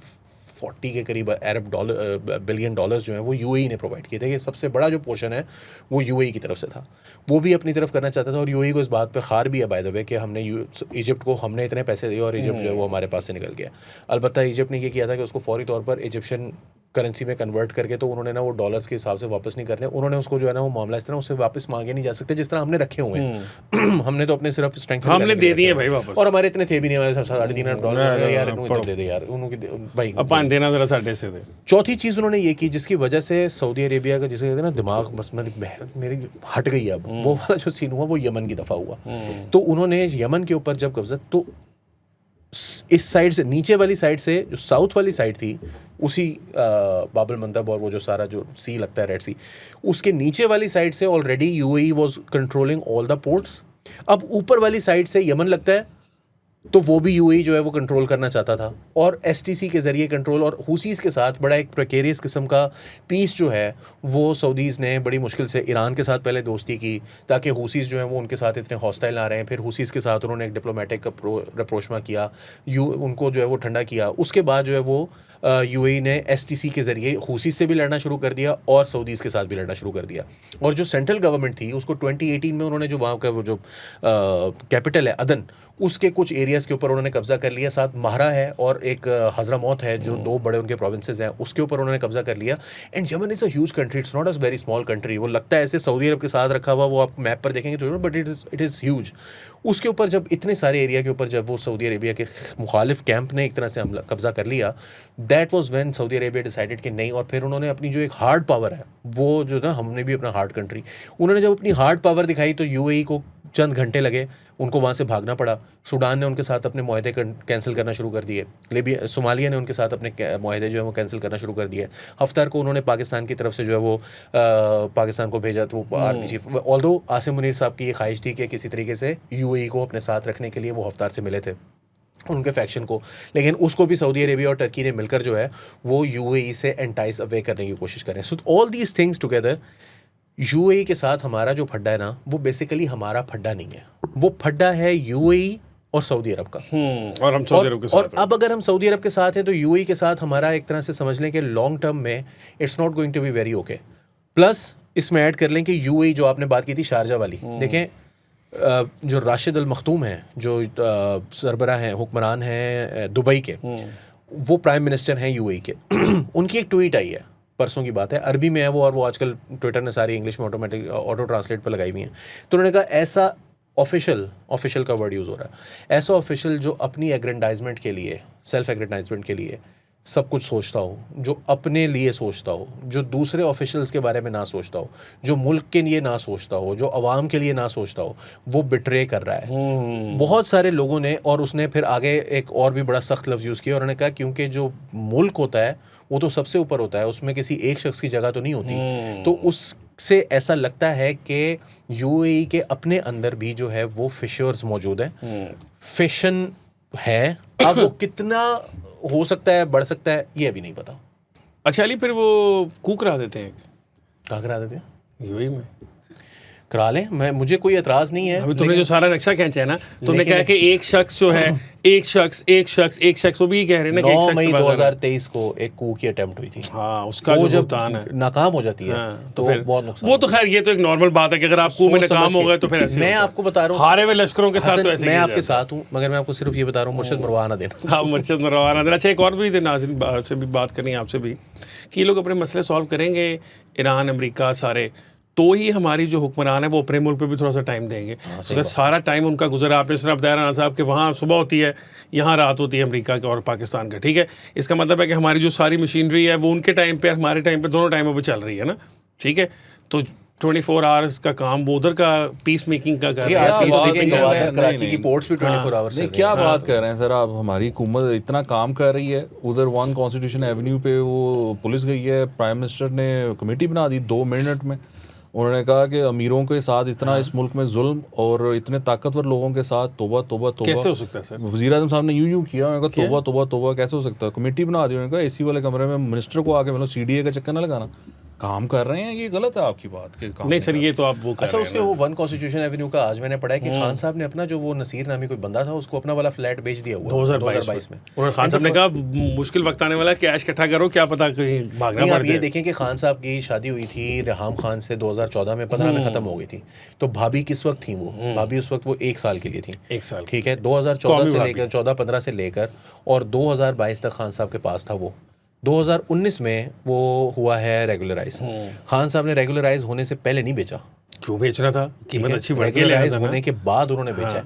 40 के करीब अरब बिलियन डॉलर्स जो हैं वो यूएई ने प्रोवाइड किए थे। ये सबसे बड़ा जो पोर्शन है वो यूएई की तरफ से था, वो भी अपनी तरफ करना चाहता था। और यूएई को इस बात पे खार भी है बाय द वे कि हमने इजिप्ट को हमने इतने पैसे दिए और इजिप्ट जो है वो हमारे पास से निकल गया। अलबत्ता इजिप्ट ने ये किया था कि उसको फौरी तौर पर इजिप्शियन करेंसी में कन्वर्ट करके, तो उन्होंने ना वो डॉलर्स के हिसाब से वापस नहीं करने, उन्होंने उसको जो है ना वो मामला इस तरह उससे वापस मांगे नहीं जा सकते जिस तरह हमने रखे हुए हैं। हमने तो अपने सिर्फ स्ट्रेंथ हमने दे दिए भाई वापस, और हमारे इतने थे भी नहीं, हमारे $3.5 अरब यार इन्होंने दे दे यार उन्होंने भाई अपन देना जरा साढ़े से दे। चौथी चीज़ उन्होंने ये की जिसकी वजह से सऊदी अरेबिया का जिसे कहते हैं ना दिमाग बस मेरी हट गई है, अब वो वाला जो सीन हुआ वो यमन की दफ़ा हुआ। तो उन्होंने यमन के ऊपर जब कब्जा, तो इस साइड से, नीचे वाली साइड से जो साउथ वाली साइड थी, उसी बाबल मंदब और वो जो सारा जो सी लगता है रेड सी, उसके नीचे वाली साइड से already UAE was controlling all the ports. अब ऊपर वाली साइड से यमन लगता है, तो वो भी यूएई जो है वो कंट्रोल करना चाहता था, और एसटीसी के ज़रिए कंट्रोल, और हुसीज़ के साथ बड़ा एक प्रेकेरियस किस्म का पीस जो है वो सऊदीज़ ने बड़ी मुश्किल से ईरान के साथ पहले दोस्ती की ताकि हुसीज़ जो हैं वो उनके साथ इतने हॉस्टाइल ना रहे हैं। फिर हुसीज़ के साथ उन्होंने एक डिप्लोमेटिक रप्रोचमा किया, उनको जो है वो ठंडा किया। उसके बाद जो है वो यूएई ने एसटीसी के ज़रिए हुसी से भी लड़ना शुरू कर दिया और सऊदीज़ के साथ भी लड़ना शुरू कर दिया। और जो सेंट्रल गवर्नमेंट थी उसको 2018 में उन्होंने जो वहाँ का वो जो कैपिटल है अदन, उसके कुछ एरियाज़ के ऊपर उन्होंने कब्ज़ा कर लिया। साथ महरा है और एक हज़रमौत है जो 2 बड़े उनके प्रोविंसेस हैं, उसके ऊपर उन्होंने कब्ज़ा कर लिया। And Yemen is a huge country, it's not a very small country. वो लगता है ऐसे सऊदी अरब के साथ रखा हुआ, वो आप मैप पर देखेंगे तो, बट इट इज़ ह्यूज। उसके ऊपर जब इतने सारे एरिया के ऊपर जब वो सऊदी अरेबिया के मुखालिफ कैंप ने एक तरह से हमला कब्ज़ा कर लिया, that was when Saudi Arabia decided कि नहीं। और फिर उन्होंने अपनी जो एक हार्ड पावर है, वो जो था, हमने भी अपना हार्ड कंट्री, उन्होंने जब अपनी हार्ड पावर दिखाई तो यूएई को चंद घंटे लगे, उनको वहाँ से भागना पड़ा। सूडान ने उनके साथ अपने मुआहदे कैंसिल करना शुरू कर दिए, लिबिया सोमालिया ने उनके साथ अपने मुआहदे जो है वो कैंसिल करना शुरू कर दिए। हफ्तार को उन्होंने पाकिस्तान की तरफ से जो है वो पाकिस्तान को भेजा, तो army chief, although Asim Munir साहब की ये ख्वाहिश थी कि किसी तरीके से यूएई को अपने साथ रखने के लिए वो हफ्तार से मिले थे उनके फैक्शन को, लेकिन उसको भी सऊदी अरेबिया और टर्की ने मिलकर जो है वो यूएई से एंटाइस अवे करने की कोशिश कर रहे हैं। So all these things together, UAE के साथ हमारा जो फड्डा है ना, वो बेसिकली हमारा फड्डा नहीं है, वो फड्डा है यूएई और सऊदी अरब का। और हम सऊदी अरब के साथ और अब अगर हम सऊदी अरब के साथ हैं तो यूएई के साथ हमारा एक तरह से समझ लें कि लॉन्ग टर्म में it's not going to be very okay. Plus इसमें ऐड कर लें कि यूएई जो आपने बात की थी शारजा वाली, देखें जो राशिद अल मखतूम हैं, जो सरबरा हैं, हुक्मरान हैं दुबई के, वो प्राइम मिनिस्टर हैं यूएई के। उनकी एक ट्वीट आई है, परसों की बात है, अरबी में है वो, और वो आजकल ट्विटर ने सारी इंग्लिश में ऑटोमेटिक ऑटो ट्रांसलेट पर लगाई हुई हैं। तो उन्होंने कहा ऐसा ऑफिशियल का वर्ड यूज़ हो रहा है, ऐसा ऑफिशियल जो अपनी एग्रेंडाइजमेंट के लिए, सेल्फ एग्रेंडाइजमेंट के लिए सब कुछ सोचता हो, जो अपने लिए सोचता हो, जो दूसरे ऑफिशियल्स के बारे में ना सोचता हो, जो मुल्क के लिए ना सोचता हो, जो अवाम के लिए ना सोचता हो, वो बिट्रे कर रहा है। बहुत सारे लोगों ने, और उसने फिर आगे एक और भी बड़ा सख्त लफ्ज़ यूज़ किया, उन्होंने कहा क्योंकि जो मुल्क होता है वो तो सबसे ऊपर होता है, उसमें किसी एक शख्स की जगह तो नहीं होती। तो उससे ऐसा लगता है कि यूएई के अपने अंदर भी जो है वो फिशर्स मौजूद हैं, फिशन है। अब वो कितना हो सकता है, बढ़ सकता है, ये अभी नहीं पता। अच्छा अली, फिर वो कूक करा देते हैं कहाँ करा देते हैं? यूएई में करा लें, मुझे कोई एतराज़ नहीं है। अभी तुमने जो सारा नक्शा खींचा है ना, तुमने कहा कि एक शख्स जो है, एक शख्स, वो भी कह रहे हैं ना कि 9 मई 2023 को एक कू की अटेम्प्ट हुई थी। हाँ, उसका वो जो जब भुगतान है नाकाम हो जाती है तो फिर बहुत नुकसान। वो तो खैर ये तो एक नॉर्मल बात है कि अगर आप कू में नाकाम हो गए तो फिर ऐसे मैं होता है। आपको बता रहा हूँ, हारे हुए लश्करों के साथ तो ऐसे मैं किया आपके जाता है। साथ हूँ, मगर मैं आपको सिर्फ ये बता रहा हूँ, मुर्शद मरवा ना देना। हाँ, मर्चद मरवाना देना। अच्छा, एक और भी थे नाज़रीन से भी बात करनी है आपसे भी, कि ये लोग अपने मसले सॉल्व करेंगे, ईरान अमेरिका सारे, तो ही हमारी जो हुक्मरान है वो अपने मुल्क पे भी थोड़ा सा टाइम देंगे। अगर सारा टाइम उनका गुजरा, आपने सिर्फ बताया राना साहब कि वहाँ सुबह होती है, यहाँ रात होती है अमेरिका के और पाकिस्तान का, ठीक है। इसका मतलब है कि हमारी जो सारी मशीनरी है वो उनके टाइम पे, हमारे टाइम पे, दोनों टाइमों पे चल रही है ना, ठीक है। तो 24 आवर्स का काम वो उधर का पीस मेकिंग का कर रहे हैं। आज की बात देखें, नहीं है, गवर्नर नहीं, कराची नहीं। की पोर्ट्स भी 24 आवर्स नहीं, क्या बात कर रहे हैं सर आप? हमारी हुकूमत इतना काम कर रही है, उधर 1 कॉन्स्टिट्यूशन एवेन्यू पे वो पुलिस गई है, प्राइम मिनिस्टर ने कमेटी बना दी 2 मिनट में। उन्होंने कहा कि अमीरों के साथ इतना इस मुल्क में जुल्म और इतने ताकतवर लोगों के साथ तौबा तौबा तौबा। कैसे हो सकता है सर? वज़ीर आज़म साहब ने यूं किया, उन्होंने कहा तौबा तौबा तौबा कैसे हो सकता है? कमेटी बना दी, उन्होंने कहा एसी वाले कमरे में मिनिस्टर को आके मतलब सीडीए का चक्कर ना लगाना। काम कर रहे हैं, ये गलत है आपकी बात के काम नहीं सर, ये तो आप वो कर अच्छा, रहे हैं उसके वो 1 कॉन्स्टिट्यूशन एवेन्यू का आज मैंने पढ़ा है कि खान साहब ने अपना जो वो नसीर नामी कोई बंदा था उसको अपना वाला फ्लैट बेच दिया हुआ 2022 में। और खान साहब ने कहा मुश्किल वक्त आने वाला है, कैश इकट्ठा करो, क्या पता कहीं भागना नहीं, पड़ आप ये जाए। देखें कि खान साहब की शादी हुई थी रेहाम खान से 2014 में, 15 में ख़त्म हो गई थी। तो भाभी किस वक्त थी वो? भाभी उस वक्त वो 1 साल के लिए थी। 1 साल ठीक है, 2014 से लेकर 14-15 से लेकर और 2022 तक खान साहब के पास था वो। 2019 में वो हुआ है रेगुलराइज। खान साहब ने रेगुलराइज होने से पहले नहीं बेचा। क्यों बेचना था? कीमत अच्छी बढ़ के रेगुलराइज लेना था होने ना। के बाद उन्होंने बेचा है।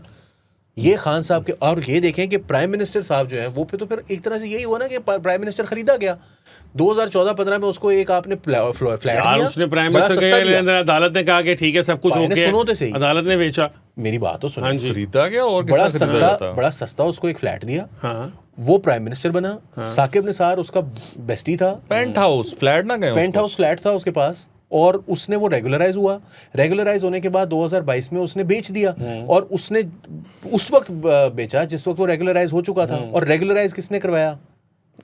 ये खान साहब के, और ये देखें कि प्राइम मिनिस्टर साहब जो है वो पे तो फिर एक तरह से यही हुआ ना कि प्राइम मिनिस्टर खरीदा गया। 2014-15 में उसको एक आपने फ्लैट यार दिया, उसने प्राइम बड़ा मिनिस्टर सस्ता के दिया। लिए अदालत ने कहा कि ठीक है सब कुछ भाई ने ओके सुनो तो सही। है, अदालत ने बेचा। मेरी बात तो सुनो। हाँ जी, खरीदा गया और बड़ा किसने खरीदा सस्ता, जाता? बड़ा सस्ता उसको एक फ्लैट दिया। हाँ, वो प्राइम मिनिस्टर बना। साकिब निसार उसका बेस्टी था। पेंट हाउस फ्लैट ना गए पेंट हाउस फ्लैट था उसके पास, और उसने वो रेगुलराइज हुआ। रेगुलराइज होने के बाद 2022 में उसने बेच दिया, और उसने उस वक्त बेचा जिस वक्त वो रेगुलराइज हो चुका था। और रेगुलराइज किसने करवाया?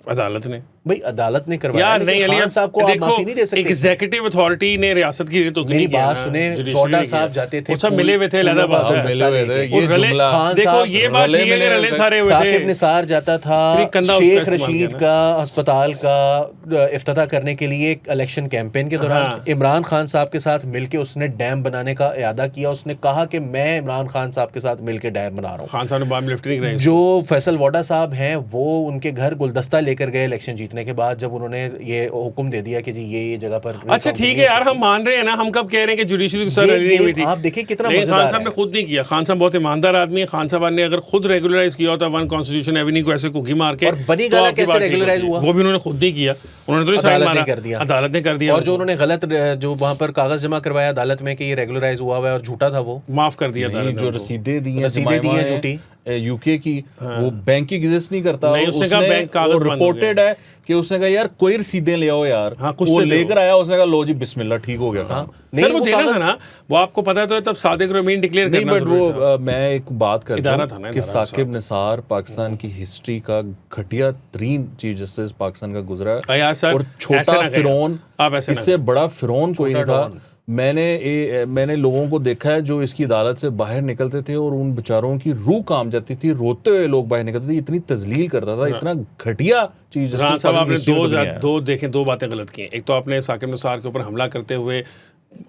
अदालत ने। भाई अदालत ने करवाया। यार लेकिन नहीं अली, खान साहब को आप माफी नहीं दे सकते। एग्जीक्यूटिव अथॉरिटी ने रियासत की तो मेरी बात सुने, टोडा साहब जाते थे, सब मिले हुए थे, लहदा पूल- बात है। मिले हुए थे, और ये रले- जुमला खान देखो साहब ये बात रले ठीक है कि मिले रले हुए सारे हुए साकिब थे। निसार जाता था फिर कंधा उसका शेख इस्तेमाल रशीद किया का अस्पताल का इफ्तिताह करने के लिए इलेक्शन कैंपेन के दौरान हाँ। इमरान खान साहब के साथ मिलके उसने डैम बनाने का इरादा किया। उसने कहा कि मैं इमरान खान साहब के साथ मिलके डैम बना रहा हूँ। खान साहब ने बॉम्ब लिफ्ट नहीं कराई। जो फैसल वाडा साहब हैं वो उनके घर गुलदस्ता लेकर गए इलेक्शन जीतने के बाद, जब उन्होंने ये हुक्म दे दिया कि जी ये जगह पर अच्छा ठीक है यार, हम मान रहे हैं ना, हम कब कह रहे हैं कि जुडिशरी की सर नहीं हुई थी। आप देखिए कितना लेकिन मजेदार खान साहब ने है। खुद नहीं किया। खान साहब बहुत ईमानदार आदमी है। खान साहब ने अगर खुद रेगुलराइज किया होता 1 कॉन्स्टिट्यूशन एवेन्यू को ऐसे कुकी मार के, और बनी तो गाला आपकी कैसे बात ठीक रेगुलराइज होती। हुआ? वो भी उन्होंने खुद नहीं किया, उन्होंने तो साइन अदालत ने मारा, कर दिया। अदालत ने कर दिया। और जो उन्होंने गलत जो वहां पर कागज जमा करवाया अदालत में कि ये रेगुलराइज हुआ हुआ है और झूठा था, वो माफ कर दिया नहीं, अदालत ने जो उनको। रसीदें दी हैं रसीदें दी हैं झूठी। यूके की, वो बैंक एग्जिस्ट नहीं करता। नहीं, उसने कहा बैंक कागज बंद हो रिपोर्टेड है कि उसने कहा यार कोई रसीदें ले आओ यार। हाँ, कुछ वो तो दो। लेकर आया, उसने कहा लो जी बिस्मिल्लाह, ठीक हो गया काम। सर वो देना कागज- था ना, वो आपको पता तो है, तब सादिक रमीन डिक्लेयर नहीं, करना बट जरूरी था। वो मैं एक बात करता इदारा था ना, हूँ कि इदारा साकिब निसार पाकिस्तान की हिस्ट्री का घटिया तरीन चीफ जस्टिस पाकिस्तान का गुजरा है। यार सर, और ऐसे छोटा ना कहें। फिरौन, आप ऐसे ना इससे बड़ा फिरौन कोई नहीं था। डॉन। मैंने लोगों को देखा है जो इसकी अदालत से बाहर निकलते थे और उन बेचारों की रूह काम जाती थी, रोते हुए लोग बाहर निकलते थे। इतनी तजलील करता था, इतना घटिया चीज। राना साहब आपने दो बातें गलत की हैं। एक तो आपने साकिब निसार के ऊपर हमला करते हुए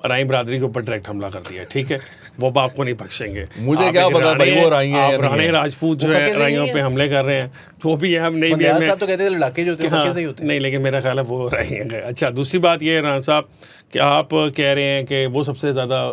राई बरादरी के ऊपर डायरेक्ट हमला कर दिया, ठीक है, वो आपको नहीं बख्शेंगे। मुझे आप क्या एक पता भाई राणे वो राई हैं आप या नहीं राणे हैं। राजपूत जो वो है पक्के से ही राइयों नहीं पे है। हमले कर रहे हैं, जो भी है, हम नहीं भी बंदयाल हमें- साहब तो कहते थे लड़ाके जो होते हैं हाँ, पक्के से ही होते हैं। नहीं, लेकिन मेरा ख्याल है वो राय है। अच्छा, दूसरी बात ये है राना साहब कि आप कह रहे हैं कि वो सबसे ज़्यादा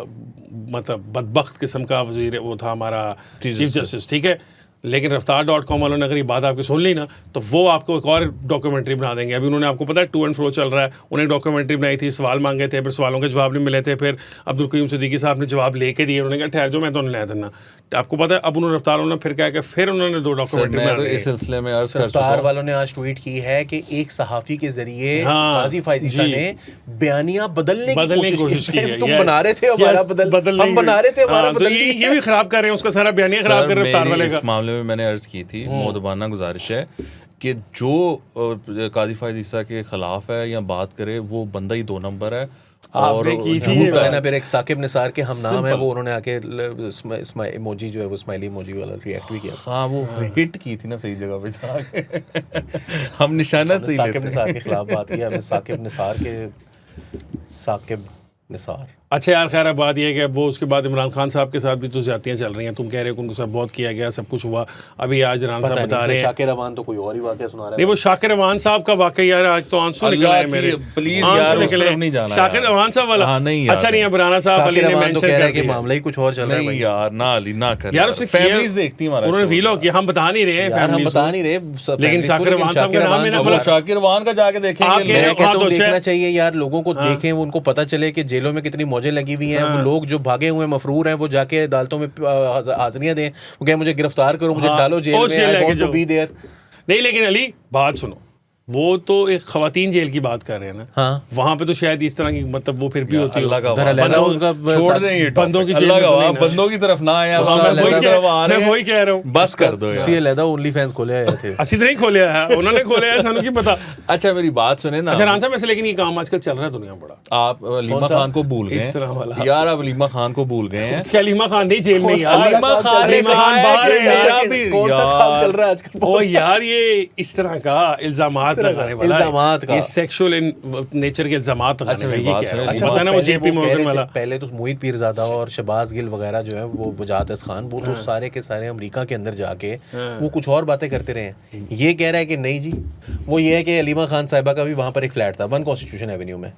मतलब बदबख्त किस्म का वजीर वो था हमारा चीफ जस्टिस, ठीक है। लेकिन रफ्तार.com वालों ने अगर ये बात आपकी सुन ली ना तो वो आपको एक और डॉक्यूमेंट्री बना देंगे। अभी उन्होंने आपको पता है टू एंड फ्रो चल रहा है, उन्हें डॉक्यूमेंट्री बनाई थी, सवाल मांगे थे, फिर सवालों के जवाब नहीं मिले थे, फिर अब्दुल कयूम सिद्दीकी साहब ने जवाब लेके दिए, उन्होंने कहा ठहर जाओ मैं तो नहीं लाया देना। आपको पता है अब उन्होंने रफ्तार वालों ने फिर क्या किया, फिर उन्होंने 2 डॉक्यूमेंट्री मैं तो बना इस सिलसिले में अर्ज कर चुका रफ्तार हूं। वालों ने आज ट्वीट की है कि एक सहाफ़ी के जरिए हाँ, गाजी फाइजीसा जी। ने बयानियां बदलने की की कोशिश की है। तुम yes, बना रहे थे हमारा yes, बदल, हम बना रहे थे हमारा हाँ, तो बदल ये भी खराब कर रहे हैं, उसका सारा बयानिया खराब सर, कर रहे हैं रफ्तार मेरी वाले का। इस मामले में मैंने अर्ज की थी, मोदबाना गुजारिश है कि जो काजी फायद ईसा के खिलाफ है या बात करे वो बंदा ही 2 नंबर है। और आपने की थी झूठ ये बताया बात। ना, फिर एक साकिब निसार के हम नाम है Simple. वो, उन्होंने आके इमोजी जो है वो स्माइली इमोजी वाला रिएक्ट भी किया। हाँ वो हिट की थी ना सही जगह पे जाके हम निशाना हमने सही साकिब लेते निसार के खिलाफ बात की, हमने साकिब निसार अच्छा यार खैर अब बात यह है कि अब वो उसके बाद इमरान खान साहब के साथ भी तो ज्यादतियाँ चल रही हैं। तुम कह रहे हो कि उनके साथ बहुत किया गया, सब कुछ हुआ। अभी आज राना पता साहब बता नहीं रहे हैं, शाकिर रहमान तो कोई और ही वाकया सुना रहा नहीं है। वो शाकिर रहमान साहब का वाकई यार आज तो आंसू निकल अल्लाह आए की मेरे, प्लीज आंसू यार, उस निकले। तरफ नहीं जाना शाकिर यार। रहमान साहब वाला हाँ, नहीं यार, अच्छा नहीं है, राना साहब अली शाकिर ने रहमान तो मेंशन कह रहा कर है कि दिया। मामला ही कुछ और चल रहा है नहीं भाई। यार ना अली ना कर यार उसने फैमिलीज देखती हैं हमारा उन्होंने show। फील हो किया, हम बता नहीं रहे हैं यार हम फैमिली बता नहीं रहे लेकिन शाकिर रहमान साहब का नाम है ना, अब वो शाकिर रहमान का जाके आप देखेंगे कह रहे मैं हो, कहता हाँ, हूँ तो देखना शायद- चाहिए यार, लोगों को देखें, वो उनको पता चले कि जेलों में कितनी मौजें लगी हुई हैं। वो लोग जो भागे हुए मफरूर हैं वो जाके अदालतों में हाजिरियां दें, वो कहें मुझे गिरफ्तार करो, मुझे हाँ, डालो जेल और में, जेल आई लेके वांट टू जाओ। Be there. नहीं लेकिन अली बात सुनो, वो तो एक खवातीन जेल की बात कर रहे हैं ना, हाँ। वहाँ पे तो शायद इस तरह की मतलब वो फिर भी होती अल्लाह का हो। उधर अलहदा उनका छोड़ दें ये बंदों की अल्लाह जेल का में तो वाह, नहीं ना। बंदों की तरफ ना आए आप, उसका हम अलहदा वही तरफ आ रहे मैं हैं। वही कह रहा हूँ, बस कर दो उसी यार। अलहदा ओनली फैंस खोले आए थे। असी तो नहीं खोले है, उन्होंने खोले है, सानू की पता। अच्छा मेरी बात सुने ना, अच्छा रान साहब वैसे लेकिन ये काम आजकल चल रहा है दुनिया में बड़ा। आप अलीमा खान को भूल इस तरह गए वाला। यार, आप अलीमा खान को भूल गए हैं। इसके अलीमा खान नहीं जेल में यार, अलीमा खान अलीमा खान बाहर है यार। कौन सा काम चल रहा है आजकल? ओ यार ये इस तरह का इल्जामात लगाने वाला है। इल्जामात का। ये सेक्सुअल नेचर के इल्जामात लगाने अच्छा, वाला, मेरी ये बात कह रहा हूँ। सुनो, पता है ना वो पहले जेपी कह मॉर्गन रहे थे- वाला। पहले तो मोहित पीरजादा और शहबाज गिल वगैरह जो है वो वजाहत खान, वो तो सारे के सारे अमेरिका के अंदर जाके वो कुछ और बातें करते रहे हैं। ये कह रहा है कि नहीं जी, वो ये है कि अलीमा खान साहिबा का भी वहाँ पर एक फ्लैट था 1 कॉन्स्टिट्यूशन एवेन्यू में,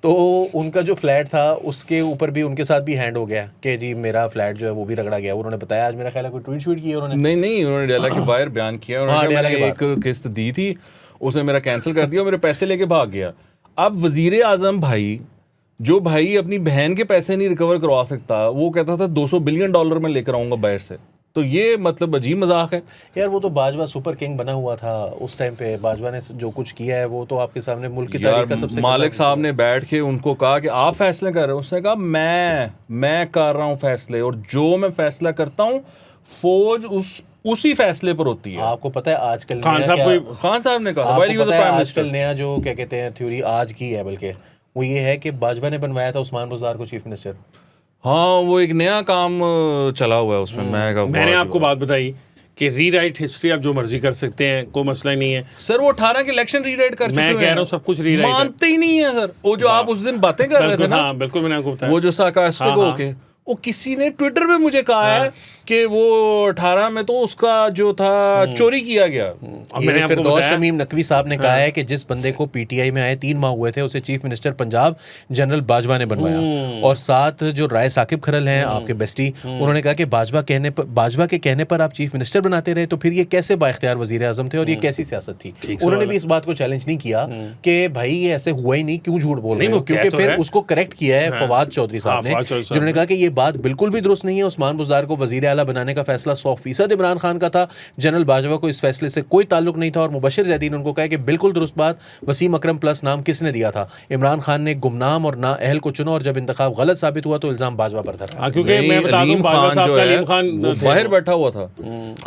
तो उनका जो फ्लैट था उसके ऊपर भी उनके साथ भी हैंड हो गया कि जी मेरा फ्लैट जो है वो भी रगड़ा गया। उन्होंने बताया, आज मेरा ख्याल है कोई ट्वीट शूट किया उन्होंने। नहीं उन्होंने डेला के बाहर बयान किया, उन्होंने हाँ, कहा डेला मैंने के एक किस्त दी थी, उसने मेरा कैंसिल कर दिया और मेरे पैसे लेके भाग गया। अब वजीर आजम भाई, जो भाई अपनी बहन के पैसे नहीं रिकवर करवा सकता, वो कहता था $200 बिलियन में लेकर आऊंगा बाहर से, तो ये मतलब अजीब मजाक है यार वो तो बाजवा सुपर किंग बना हुआ था उस टाइम पे, बाजवा ने जो कुछ किया है वो तो आपके सामने मुल्क की तारीख का यार। सबसे मालिक साहब ने बैठ के उनको कहा कि आप फैसले कर रहे हो, उसने कहा मैं कर रहा हूँ फैसले, और जो मैं फैसला करता हूँ फौज उसी फैसले पर होती है। आपको पता है आजकल खान नया साहब क्या- कोई खान साहब ने कहा आपको while he was a पता है prime आजकल minister। नया जो क्या कहते हैं थ्योरी आज की है, बल्कि वो ये है कि बाजवा ने बनवाया था उस्मान बुज़दार को चीफ मिनिस्टर। हाँ वो एक नया काम चला हुआ है उसमें। मैंने आपको बात बताई कि रीराइट हिस्ट्री आप जो मर्जी कर सकते हैं, कोई मसला नहीं है। सर वो 18 के इलेक्शन रीराइट कर चुके मैं हैं। कह रहा हूँ सब कुछ rewrite है। मानते ही नहीं है सर। वो जो आप उस दिन बातें कर रहे थे बिल्कुल, ना, हाँ बिल्कुल मैंने आपको बताया। वो जो सार्कास्टिक हाँ, हाँ। होके, वो किसी ने ट्विटर पे मुझे कहा है कि वो 18 में तो उसका जो था चोरी किया गया। अब मैंने ये आपको फिरदौस बताया, शमीम नकवी साहब ने कहा है कि जिस बंदे को पीटीआई में आए 3 माह हुए थे उसे chief minister Punjab general Bajwa ने बनवाया। और साथ जो राय साकिब खरल हैं आपके बेस्टी, उन्होंने कहा कि बाजवा के कहने पर आप चीफ मिनिस्टर बनाते रहे, तो फिर ये कैसे बाइख्तियार वजीर आजम थे और ये कैसी सियासत थी। उन्होंने भी इस बात को चैलेंज नहीं किया कि भाई ये ऐसे हुआ ही नहीं, क्यों झूठ बोल रहे नहीं, हो, वो कह क्योंकि तो फिर है। उसको करेक्ट किया है फवाद चौधरी साहब ने, फवाद चौधरी साहब जिन्होंने कहा कि ये बात बिल्कुल भी दुरुस्त नहीं है। उस्मान बुज़दार को वजीर आला बनाने का फैसला 100% इमरान खान का था, जनरल बाजवा को इस फैसले से कोई ताल्लुक नहीं था। और मुबशिर ज़ैदी ने उनको कहा कि बिल्कुल दुरुस्त बात, वसीम अकरम प्लस नाम किसने दिया था? इमरान खान ने गुमनाम और नाअहल को चुना, और जब इंतखाब गलत साबित हुआ तो इल्ज़ाम बाजवा पर था। हाँ, क्योंकि मैं बता दूं अलीम बाजवा खान साहब जो का है अलीम खान वो थे। बाहर बैठा हुआ था।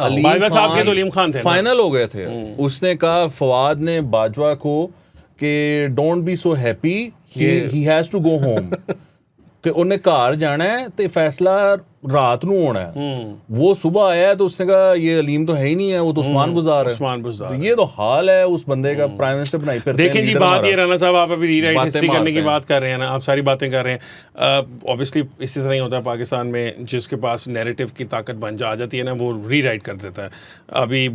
अलीम बाजवा साहब के तो अलीम खान थे ना। फाइनल हो गए थे। उसने कहा, फवाद ने बाजवा को कि don't be so happy, he has to go home, कि उन्हें घर जाना है तो फैसला रात नू होना है। वो सुबह आया तो उसने कहा ये अलीम तो है ही नहीं है, वो तो उस्मान बुज़दार है। उस्मान बुज़दार तो ये तो हाल है उस बंदे का, प्राइम मिनिस्टर बनाई फिरते हैं, देखें जी, लीडर बात हमारा। ये राना साहब आप अभी रीराइट बातें हिस्ट्री करने की मारते हैं। बात कर रहे हैं ना, आप सारी बातें कर रहे हैं। ऑब्वियसली इसी तरह ही होता है पाकिस्तान में, जिसके पास नैरेटिव की ताकत बन जा जाती है ना, वो रीराइट कर देता है। अभी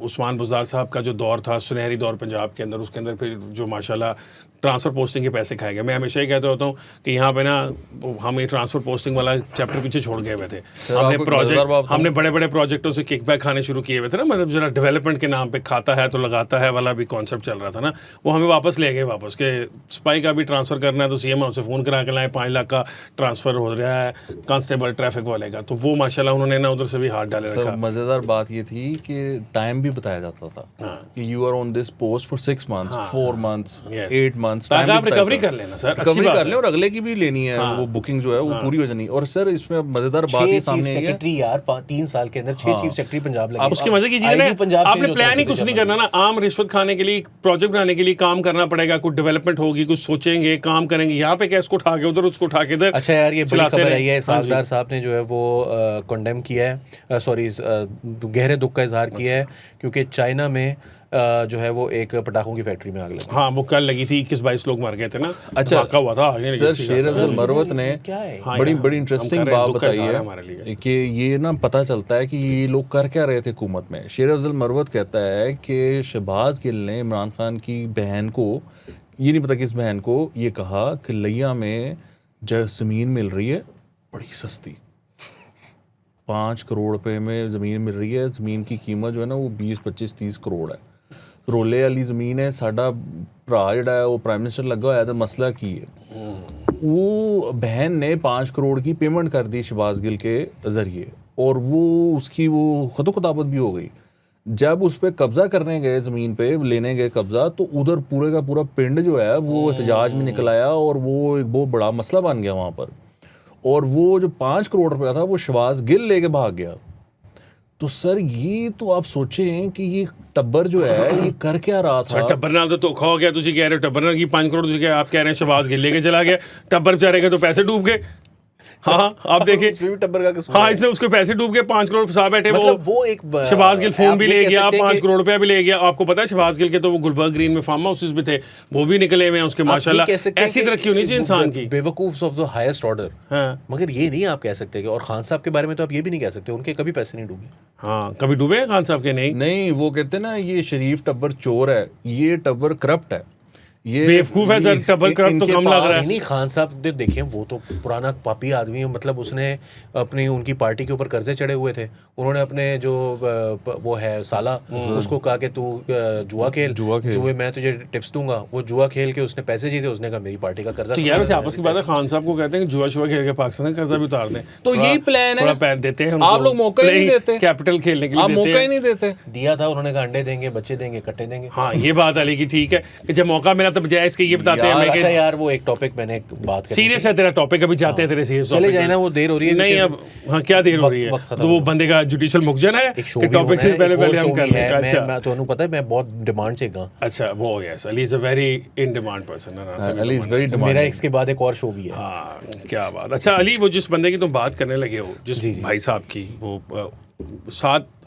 उस्मान बुज़दार साहब का जो दौर था, सुनहरी दौर पंजाब के अंदर, उसके अंदर फिर जो माशाल्लाह ट्रांसफ़र पोस्टिंग के पैसे खाए गए। मैं हमेशा ही कहता होता हूँ कि यहाँ पे ना हम ये ट्रांसफ़र पोस्टिंग वाला चैप्टर पीछे छोड़ गए हुए थे। आपको हमने एक मजेदार बात प्रोजेक्ट बताऊं? हमने बड़े बड़े प्रोजेक्टों से किकबैक खाने शुरू किए हुए थे ना, मतलब जरा डेवलपमेंट के नाम पे खाता है तो लगाता है वाला भी कॉन्सेप्ट चल रहा था ना, वो हमें वापस ले गए वापस के स्पाई का भी ट्रांसफ़र करना है तो सीएम हाउस से फ़ोन करा के लाए 5 लाख का ट्रांसफ़र हो रहा है कांस्टेबल ट्रैफिक वाले का, तो वो माशाल्लाह उन्होंने ना उधर से भी हाथ डाले सर रखा। मजेदार बात ये थी कि टाइम भी बताया जाता था कि you are on this post for 6 months, 4 months, Yes. 8 months, ताकि आप रिकवरी कर लेना सर, अच्छी रिकवरी बात कर है। लें और अगले की भी लेनी है, वो बुकिंग जो है वो पूरी हो जानी। और सर इसमें अब मजेदार बात ये सामने आई है, सेक्रेटरी यार 3 साल के अंदर 6 चीफ सेक्रेटरी पंजाब लगे। आप उसके मजे कीजिए IG ना, पंजाब आपने change प्लान होते ही कुछ नहीं करना ना, आम रिश्वत खाने के लिए प्रोजेक्ट बनाने के लिए काम करना पड़ेगा, कुछ डेवलपमेंट होगी, कुछ सोचेंगे, काम करेंगे, यहाँ पे क्या इसको उठा के उधर, उसको उठा के इधर। अच्छा यार ये बड़ी चलाते खबर रहे। आई है, हाँ जी। सालदार साहब ने जो है वो कंडेम किया है, सॉरी गहरे दुख का इजहार किया है, क्योंकि चाइना में जो है वो एक पटाखों की फैक्ट्री में आग लगी। हाँ वो कल लगी थी, 21-22 लोग मर गए थे ना, अच्छा, धमाका हुआ था आगे सर शेर अफजल मरवत ने क्या है? हाँ बड़ी यार, बड़ी हम इंटरेस्टिंग कर रहे हैं, बात दुख का बताई इजहार है हमारे लिए। है कि ये ना पता चलता है कि ये लोग कर क्या रहे थे हुकूमत में। शेर अफजल मरवत कहता है कि शहबाज गिल ने इमरान खान की बहन को, ये नहीं पता किस बहन को, ये कहा कि लिया में जो ज़मीन मिल रही है बड़ी सस्ती, 5 करोड़ रुपए में ज़मीन मिल रही है, ज़मीन की कीमत जो है ना वो 20-25-30 करोड़ है, रोले वाली ज़मीन है, साडा भरा जिहड़ा है वो प्राइम मिनिस्टर लगा होया तो मसला की है। वो बहन ने 5 करोड़ की पेमेंट कर दी शहबाज गिल के ज़रिए और वो उसकी वो खतो खताबत भी हो गई। जब उस पर कब्ज़ा करने गए, ज़मीन पे लेने गए कब्ज़ा, तो उधर पूरे का पूरा पिंड जो है वो एहतजाज में निकल आया और वो एक बहुत बड़ा मसला बन गया वहाँ पर। और वो जो 5 करोड़ रुपया था वो शहबाज गिल लेके भाग गया। तो सर ये तो आप सोचें कि ये टब्बर जो है ये कर क्या रहा था। टब्बर नाल तो धोखा हो गया, तुझे कह रहे हो टब्बर नाल की 5 करोड़, तुझे आप कह रहे हैं शहबाज गिल लेके चला गया, टब्बर बेचारे के तो पैसे डूब गए। हाँ आप देखिए, उसमें भी टब्बर का कसूर हाँ है। इसने उसके पैसे डूब गए, 5 करोड़ फंसा बैठे। मतलब वो एक शहबाज गिल फोन आप भी ये ले कह गया, सकते हैं 5 कि- करोड़ रुपया भी ले गया। आपको पता है शहबाज गिल के तो वो गुलबर्ग ग्रीन में फार्म हाउसेस भी थे, वो भी निकले हुए हैं उसके, आप ये माशाल्लाह। कह सकते हैं ऐसी कि तरक्की होनी चाहिए इंसान की। बेवकूफ्स ऑफ द हाईएस्ट ऑर्डर। हाँ मगर ये नहीं आप कह सकते कि, और खान साहब के बारे में तो आप ये भी नहीं कह सकते उनके कभी पैसे नहीं डूबे। हाँ, कभी डूबे हैं खान साहब के? नहीं, नहीं, वो कहते हैं ना ये शरीफ टब्बर चोर है, ये टब्बर करप्ट है, ये बेवकूफ है सर, टब्बर करप्ट तो इनके कम लग रहा पास- है। नहीं खान साहब देखें वो तो पुराना पापी आदमी है, मतलब उसने अपनी उनकी पार्टी के ऊपर कर्जे चढ़े हुए थे, उन्होंने अपने जो वो है साला उसको कहा कि तू जुआ खेल, जुए मैं तुझे टिप्स दूंगा, वो जुआ खेल के उसने पैसे जीते, उसने कहा मेरी पार्टी का कर्जा। तो यार वैसे आपस की बात है, खान साहब को कहते हैं कि जुआ शुआ खेल के पाकिस्तान का कर्जा भी उतार दें, तो यही प्लान है। थोड़ा पैर देते हैं आप लोग मौका ही नहीं देते, कैपिटल खेलने के लिए आप देते मौका ही हैं। नहीं देते। दिया था उन्होंने कहा अंडे देंगे, बच्चे देंगे, कट्टे देंगे। हाँ ये बात अली की ठीक है कि जब मौका मिला तो बजाय इसके ये बताते हैं यार, हमें अच्छा कि यार वो एक टॉपिक मैंने एक बात करनी सीरियस है तेरा टॉपिक, अभी जाते हैं तेरे सीरियस चले जाए ना, वो देर हो रही है नहीं क्योंकि अब। हाँ क्या देर हो रही है? वक्त खत्म तो वो हो बंदे का जुडिशियल मुखजन है एक शो कि भी टॉपिक होना है, से पहले एक और पहले हम शो कर भी रहे हैं। है। अच्छा मैं तो पता है मैं बहुत डिमांड से गया, अच्छा वो हो गया sir, Ali is a very in demand person है। अली इज वेरी मेरा डिमांडिंग। इसके बाद एक और शो भी है। हाँ क्या बात। अच्छा अली, वो जिस बंदे की तुम बात करने लगे हो, जिस भाई साहब की, वो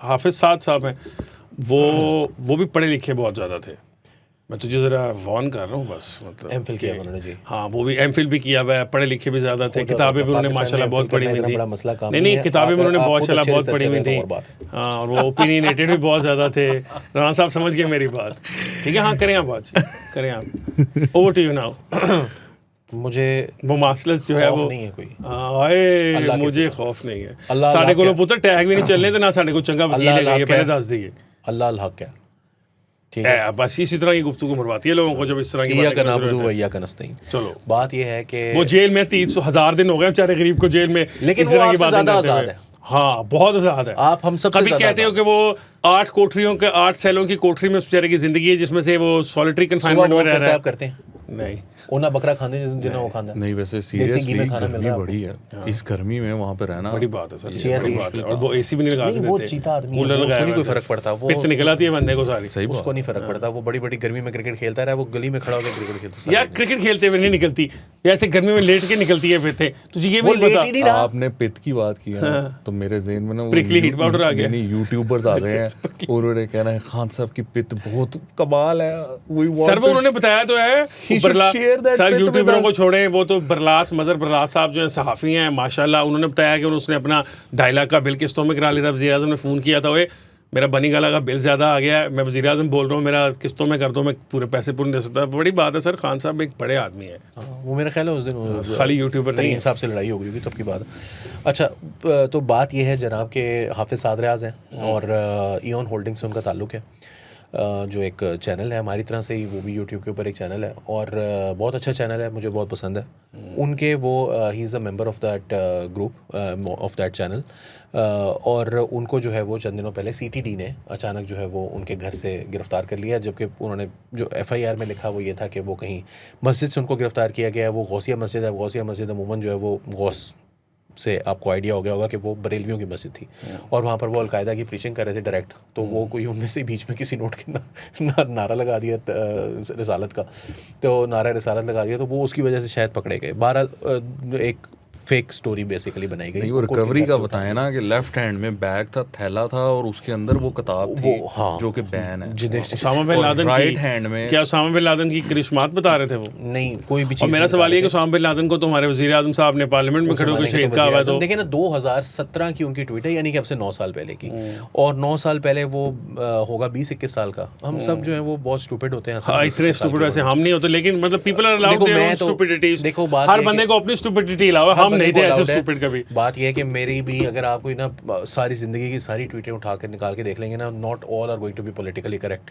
हाफिज साहब हैं, वो भी पढ़े लिखे बहुत ज़्यादा थे। मैं तुझे ज़रा वॉर्न कर रहा हूँ बस, मतलब एमफिल किया उन्होंने जी। हाँ वो भी एमफिल भी किया हुआ है, पढ़े लिखे भी ज़्यादा थे, खुद किताबें भी उन्होंने पाकिस्तान माशाल्लाह में बहुत एमफिल पढ़ी हुई करना थी। इतना बड़ा मसला काम नहीं नहीं नहीं, है। किताबें भी उन्होंने आप खुद माशाल्लाह अच्छे बहुत पढ़ी हुई researcher थी। हैं, तो और बात। हाँ और वो ओपिनियनेटेड भी बहुत ज़्यादा थे। राना साहब समझ गए मेरी बात, ठीक है? हाँ करें आप बात, करें आप। Over to you now. मुझे वो मास्टर्स जो है खौफ वो नहीं है कोई। आए अल्लाह के मुझे सिवा। खौफ नहीं है। अल्लाह साढ़े को अल्लाह पुत्र टैग भी नहीं चलने, तो ना साढ़े को चंगा वकील अल्लाह है, ये क्या पहले है? दस दिए। अल्लाह अल हक है, ठीक है। बस इसी तरह की गुफ्तगू मरवाती है लोगों को जब इस तरह की इय्या बातें का करने की नाबुदु जरूरत व है। इय्या का नस्तईन। चलो बात ये है कि वो जेल में 300,000 दिन हो गए बेचारे गरीब को जेल में, लेकिन इस वो तरह की आपसे बातें ज़्यादा करते हुए। आज़ाद है। हाँ बहुत आज़ाद है। आप हम सबसे कभी ज़्यादा कहते हो आज़ाद कि वो 8 कोठरियों के 8 सेलों की कोठरी में उस बेचारे की जिंदगी है, जिसमें से वो सॉलिटरी सुबह कन्फाइनमेंट में वॉक रह करते रहा आप है। करते हैं, नहीं ओना बकरा खाने जिन्हें वो खाना नहीं वैसे देसी घी सीरियसली में खाना मिल गर्मी रहा है बड़ी है, इस गर्मी में वहाँ पे रहना बड़ी बात है सर, चेयर बड़ी से बात है। और वो एसी भी नहीं लगा नहीं, के वो देते, चीता आदमी है, कूलर वो उसको लगाया नहीं हुआ कोई है फर्क पड़ता, वो पित्त निकल आती है बंदे को सारी। सही उसको नहीं फर्क पड़ता, वो बड़ी बड़ी गर्मी में क्रिकेट खेलता रहा, वो गली में खड़ा होकर क्रिकेट खेलता यार क्रिकेट खेलते हुए नहीं निकलती, ऐसे गर्मी में लेट के निकलती है पित्ते, तुझे ये वो भी लेट पता? ही नहीं रहा। आपने पित्त की बात की है ना, तो मेरे ज़हन में ना वो Prickly heat powder आ गया। नहीं यूट्यूबर्स आ गए हैं, उन्होंने कहना है खान साहब की पित्त बहुत कमाल है। सर वो उन्होंने बताया तो है, should Barla share that sir with यूट्यूबरों को us. छोड़े, वो तो बरलास मजर बरलास साहब जो है सहाफ़ी हैं माशाल्लाह, उन्होंने बताया कि उसने अपना 2.5 लाख का बिल किस्तों में करा लिया था। वज़ीर आज़म ने फ़ोन किया था, मेरा बनी गाला का बिल ज़्यादा आ गया है, मैं वज़ीर-ए-आज़म बोल रहा हूँ, मेरा किस्तों में कर दो, मैं पूरे पैसे पूरे नहीं दे सकता। बड़ी बात है सर, खान साहब एक बड़े आदमी हैं, हाँ, वो मेरा ख्याल है उस दिन खाली यूट्यूबर नहीं तरीन है। साहब से लड़ाई हो गई होगी तब की बात है। अच्छा, तो बात ये है जनाब के हाफिज़ साद रियाज़ हैं और ईओन होल्डिंग से उनका ताल्लुक़ है, जो एक चैनल है हमारी तरह से ही, वो भी यूट्यूब के ऊपर एक चैनल है और बहुत अच्छा चैनल है, मुझे बहुत पसंद है उनके। वो he is a member of that group of that channel, और उनको जो है वो चंद दिनों पहले CTD ने अचानक जो है वो उनके घर से गिरफ़्तार कर लिया, जबकि उन्होंने जो FIR में लिखा वो ये था कि वो कहीं मस्जिद से उनको गिरफ़्तार किया गया है। वो गौसिया मस्जिद है, गौसिया मस्जिद अमूमन जो है वो गौस से आपको आइडिया हो गया होगा कि वो बरेलवियों की मस्जिद थी और वहाँ पर वो अलकायदा की प्रीचिंग कर रहे थे डायरेक्ट, तो वो कोई उनमें से बीच में किसी नोट के नारा लगा दिया रिसालत का, तो नारा रिसालत लगा दिया, तो वो उसकी वजह से शायद पकड़े गए। बहरहाल एक फेक स्टोरी बेसिकली बनाई गई। नहीं, वो रिकवरी का बताएं ना कि लेफ्ट हैंड में बैग था, थैला था और उसके अंदर वो किताब थी, हाँ, जो कि बैन है। उसामा बिन लादेन राइट की, हैंड में क्या उसामा बिन लादेन की करिश्मात बता रहे थे वो? नहीं, कोई भी और चीज़ मेरा सवाल ये कि उसामा बिन लादेन को तो हमारे वज़ीर-ए-आज़म साहब ने पार्लियामेंट में खड़े होकर शहीद कहा हुआ है। तो देखिए ना, 2017 की उनकी ट्वीट है, यानी कि अब से 9 साल पहले की, और 9 साल पहले वो होगा 20-21 साल का। हम सब जो है वो बहुत स्टूपिड होते हैं। हाँ, इतने स्टूपिड वैसे हम नहीं होते, लेकिन मतलब people are allowed their own stupidities. देखो, बात हर ये बंदे को अपनी स्टूपिडिटी अलावा, हम नहीं थे ऐसे स्टूपिड कभी। बात ये है कि मेरी भी, अगर आप कोई ना सारी ज़िंदगी की सारी ट्वीटें उठा के निकाल के देख लेंगे ना, not all are going to be politically correct.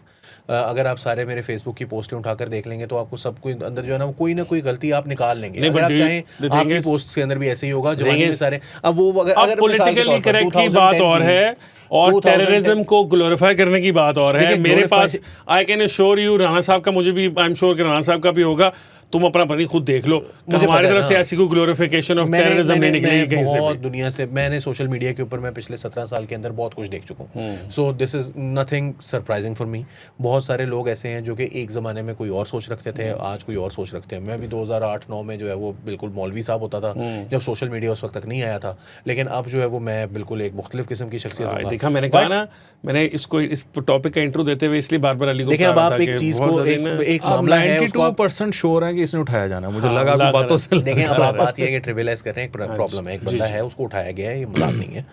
अगर आप सारे मेरे फेसबुक की पोस्टें उठाकर देख लेंगे तो आपको सब कोई अंदर जो है ना कोई गलती आप निकाल लेंगे। अगर आप चाहें आपकी पोस्ट के अंदर भी ऐसे ही होगा, जवानी में सारे अब वो अगर पॉलिटिकली करेक्ट की बात और है और टेररिज्म को ग्लोरीफाई करने की बात और है। मेरे पास I can assure you, Rana साहब का मुझे भी, आई एम श्योर कि राणा साहब का भी होगा, तुम अपना पति खुद देख लो, हमारी तरफ से ऐसी कोई ग्लोरिफिकेशन ऑफ टेररिज्म नहीं निकली कहीं से। बहुत दुनिया से मैंने सोशल मीडिया के ऊपर मैं पिछले 17 साल के अंदर बहुत कुछ देख चुका हूँ। So this is nothing surprising for me. बहुत सारे लोग ऐसे हैं जो कि एक ज़माने में कोई और सोच रखते थे, आज कोई और सोच रखते हैं। मैं भी 2008-9 में जो है वो बिल्कुल मौलवी साहब होता था, जब सोशल मीडिया उस वक्त तक नहीं आया था, लेकिन अब जो है वो मैं बिल्कुल एक मुख्तलिफ किस्म की शख्सियत हूँ। देखा, मैंने कहा ना, मैंने इसको इस टॉपिक का इंट्रो देते हुए इसलिए बार-बार अली को देखिए, अब आप एक चीज़ को एक मामला है, 92% श्योर है कि इसने उठाया जाना, मुझे लगा कि बातों से। देखें, अब आप बात यह है कि ट्रिविलाइज कर रहे हैं, एक प्रॉब्लम है, एक बंदा है, उसको उठाया गया है, ये मजाक नहीं है।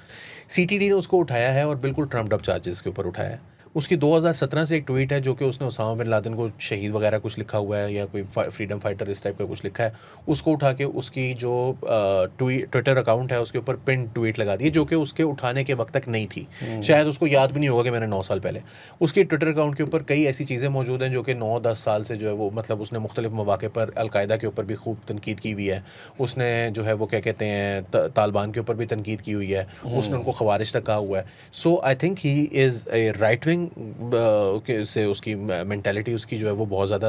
CTD ने उसको उठाया है और बिल्कुल ट्रम्प्ड अप चार्जेस के ऊपर उठाया है। उसकी 2017 से एक ट्वीट है जो कि उसने उसामा बिन लादेन को शहीद वगैरह कुछ लिखा हुआ है या कोई फ्रीडम फाइटर इस टाइप का कुछ लिखा है, उसको उठा के उसकी जो ट्विटर अकाउंट है उसके ऊपर पिन ट्वीट लगा दी, जो कि उसके उठाने के वक्त तक नहीं थी। शायद उसको याद भी नहीं होगा कि मैंने 9 साल पहले उसके ट्विटर अकाउंट के ऊपर कई ऐसी चीज़ें मौजूद हैं जो कि 9-10 साल से जो है वो, मतलब उसने मुख्तलिफ मौके पर अलकायदा के ऊपर भी खूब तनकीद की हुई है, उसने जो है वो क्या कहते हैं तालिबान के ऊपर भी तनकीद की हुई है, उसने उनको खवारिश तक कहा हुआ है। So I think he is a right wing से उसकी मेंटालिटी उसकी जो है वो बहुत ज़्यादा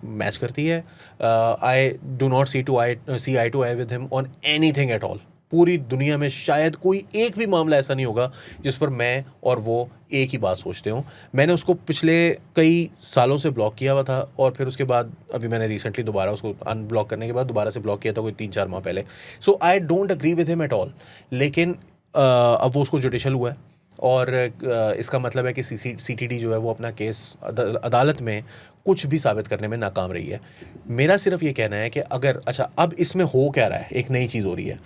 मैच करती है। I do not see eye to eye with him on anything at all. पूरी दुनिया में शायद कोई एक भी मामला ऐसा नहीं होगा जिस पर मैं और वो एक ही बात सोचते हों। मैंने उसको पिछले कई सालों से ब्लॉक किया हुआ था और फिर उसके बाद अभी मैंने रिसेंटली दोबारा उसको अनब्लॉक करने के बाद दोबारा से ब्लॉक किया था कोई 3-4 माह पहले। So I don't agree with him at all. लेकिन अब वो उसको जुडिशल हुआ है और इसका मतलब है कि CTD जो है वो अपना केस अदालत में कुछ भी साबित करने में नाकाम रही है। मेरा सिर्फ ये कहना है कि अगर, अच्छा, अब इसमें हो क्या रहा है, एक नई चीज़ हो रही है।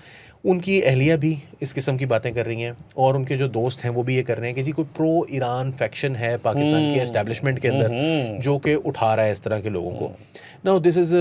उनकी अहलिया भी इस किस्म की बातें कर रही हैं और उनके जो दोस्त हैं वो भी ये कर रहे हैं कि जी कोई प्रो ईरान फैक्शन है पाकिस्तान की एस्टेब्लिशमेंट के अंदर जो कि उठा रहा है इस तरह के लोगों को। नाउ दिस इज़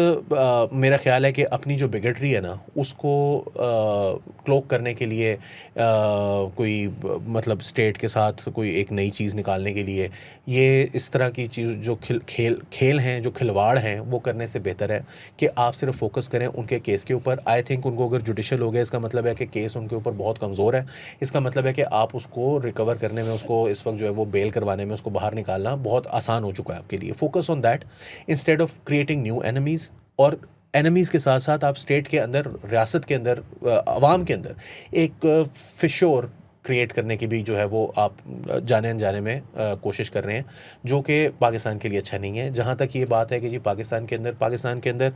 मेरा ख्याल है कि अपनी जो बिगेटरी है ना उसको क्लोक करने के लिए कोई मतलब स्टेट के साथ कोई एक नई चीज़ निकालने के लिए ये इस तरह की चीज़ जो खेल हैं, जो खिलवाड़ हैं, वो करने से बेहतर है कि आप सिर्फ फोकस करें उनके केस के ऊपर। आई थिंक उनको अगर जुडिशल हो गया, इसका मतलब है कि केस उनके ऊपर बहुत कमज़ोर है। इसका मतलब है कि आप उसको रिकवर करने में, उसको इस वक्त जो है वो बेल करवाने में, उसको बाहर निकालना बहुत आसान हो चुका है आपके लिए। Focus on that instead of creating new enemies. और एनिमीज़ के साथ साथ आप स्टेट के अंदर, रियासत के अंदर, अवाम के अंदर एक फिशोर क्रिएट करने की भी जो है वो आप जाने अनजाने में कोशिश कर रहे हैं, जो कि पाकिस्तान के लिए अच्छा नहीं है। जहाँ तक ये बात है कि जी पाकिस्तान के अंदर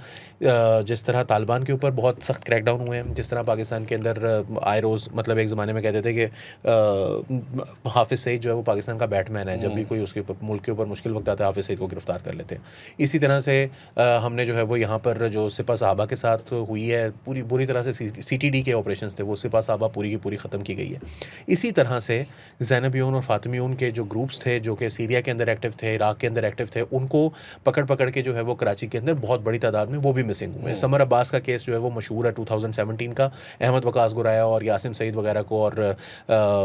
जिस तरह तालिबान के ऊपर बहुत सख्त क्रैकडाउन हुए हैं, जिस तरह पाकिस्तान के अंदर आए रोज़, मतलब एक ज़माने में कहते थे कि हाफिज़ सईद जो है वो पाकिस्तान का बैटमैन है, जब भी कोई उसके मुल्क के ऊपर मुश्किल वक्त आता है हाफिज़ सईद को गिरफ़्तार कर लेते हैं। इसी तरह से हमने जो है वो यहाँ पर जो सिपा साहबा के साथ हुई है, पूरी बुरी तरह से CTD के ऑपरेशन थे, वो सिपा साहबा पूरी की पूरी ख़त्म की गई है। इसी तरह से ज़ैनबियोन और फ़ातिमियोन के जो ग्रुप्स थे जो कि सीरिया के अंदर एक्टिव थे, इराक़ के अंदर एक्टिव थे, उनको पकड़ पकड़ के जो है वो कराची के अंदर बहुत बड़ी तादाद में वो भी मिसिंग हुए हैं। समर अब्बास का केस जो है वो मशहूर है 2017 का, अहमद वकास गुराया और यासिम सईद वगैरह को, और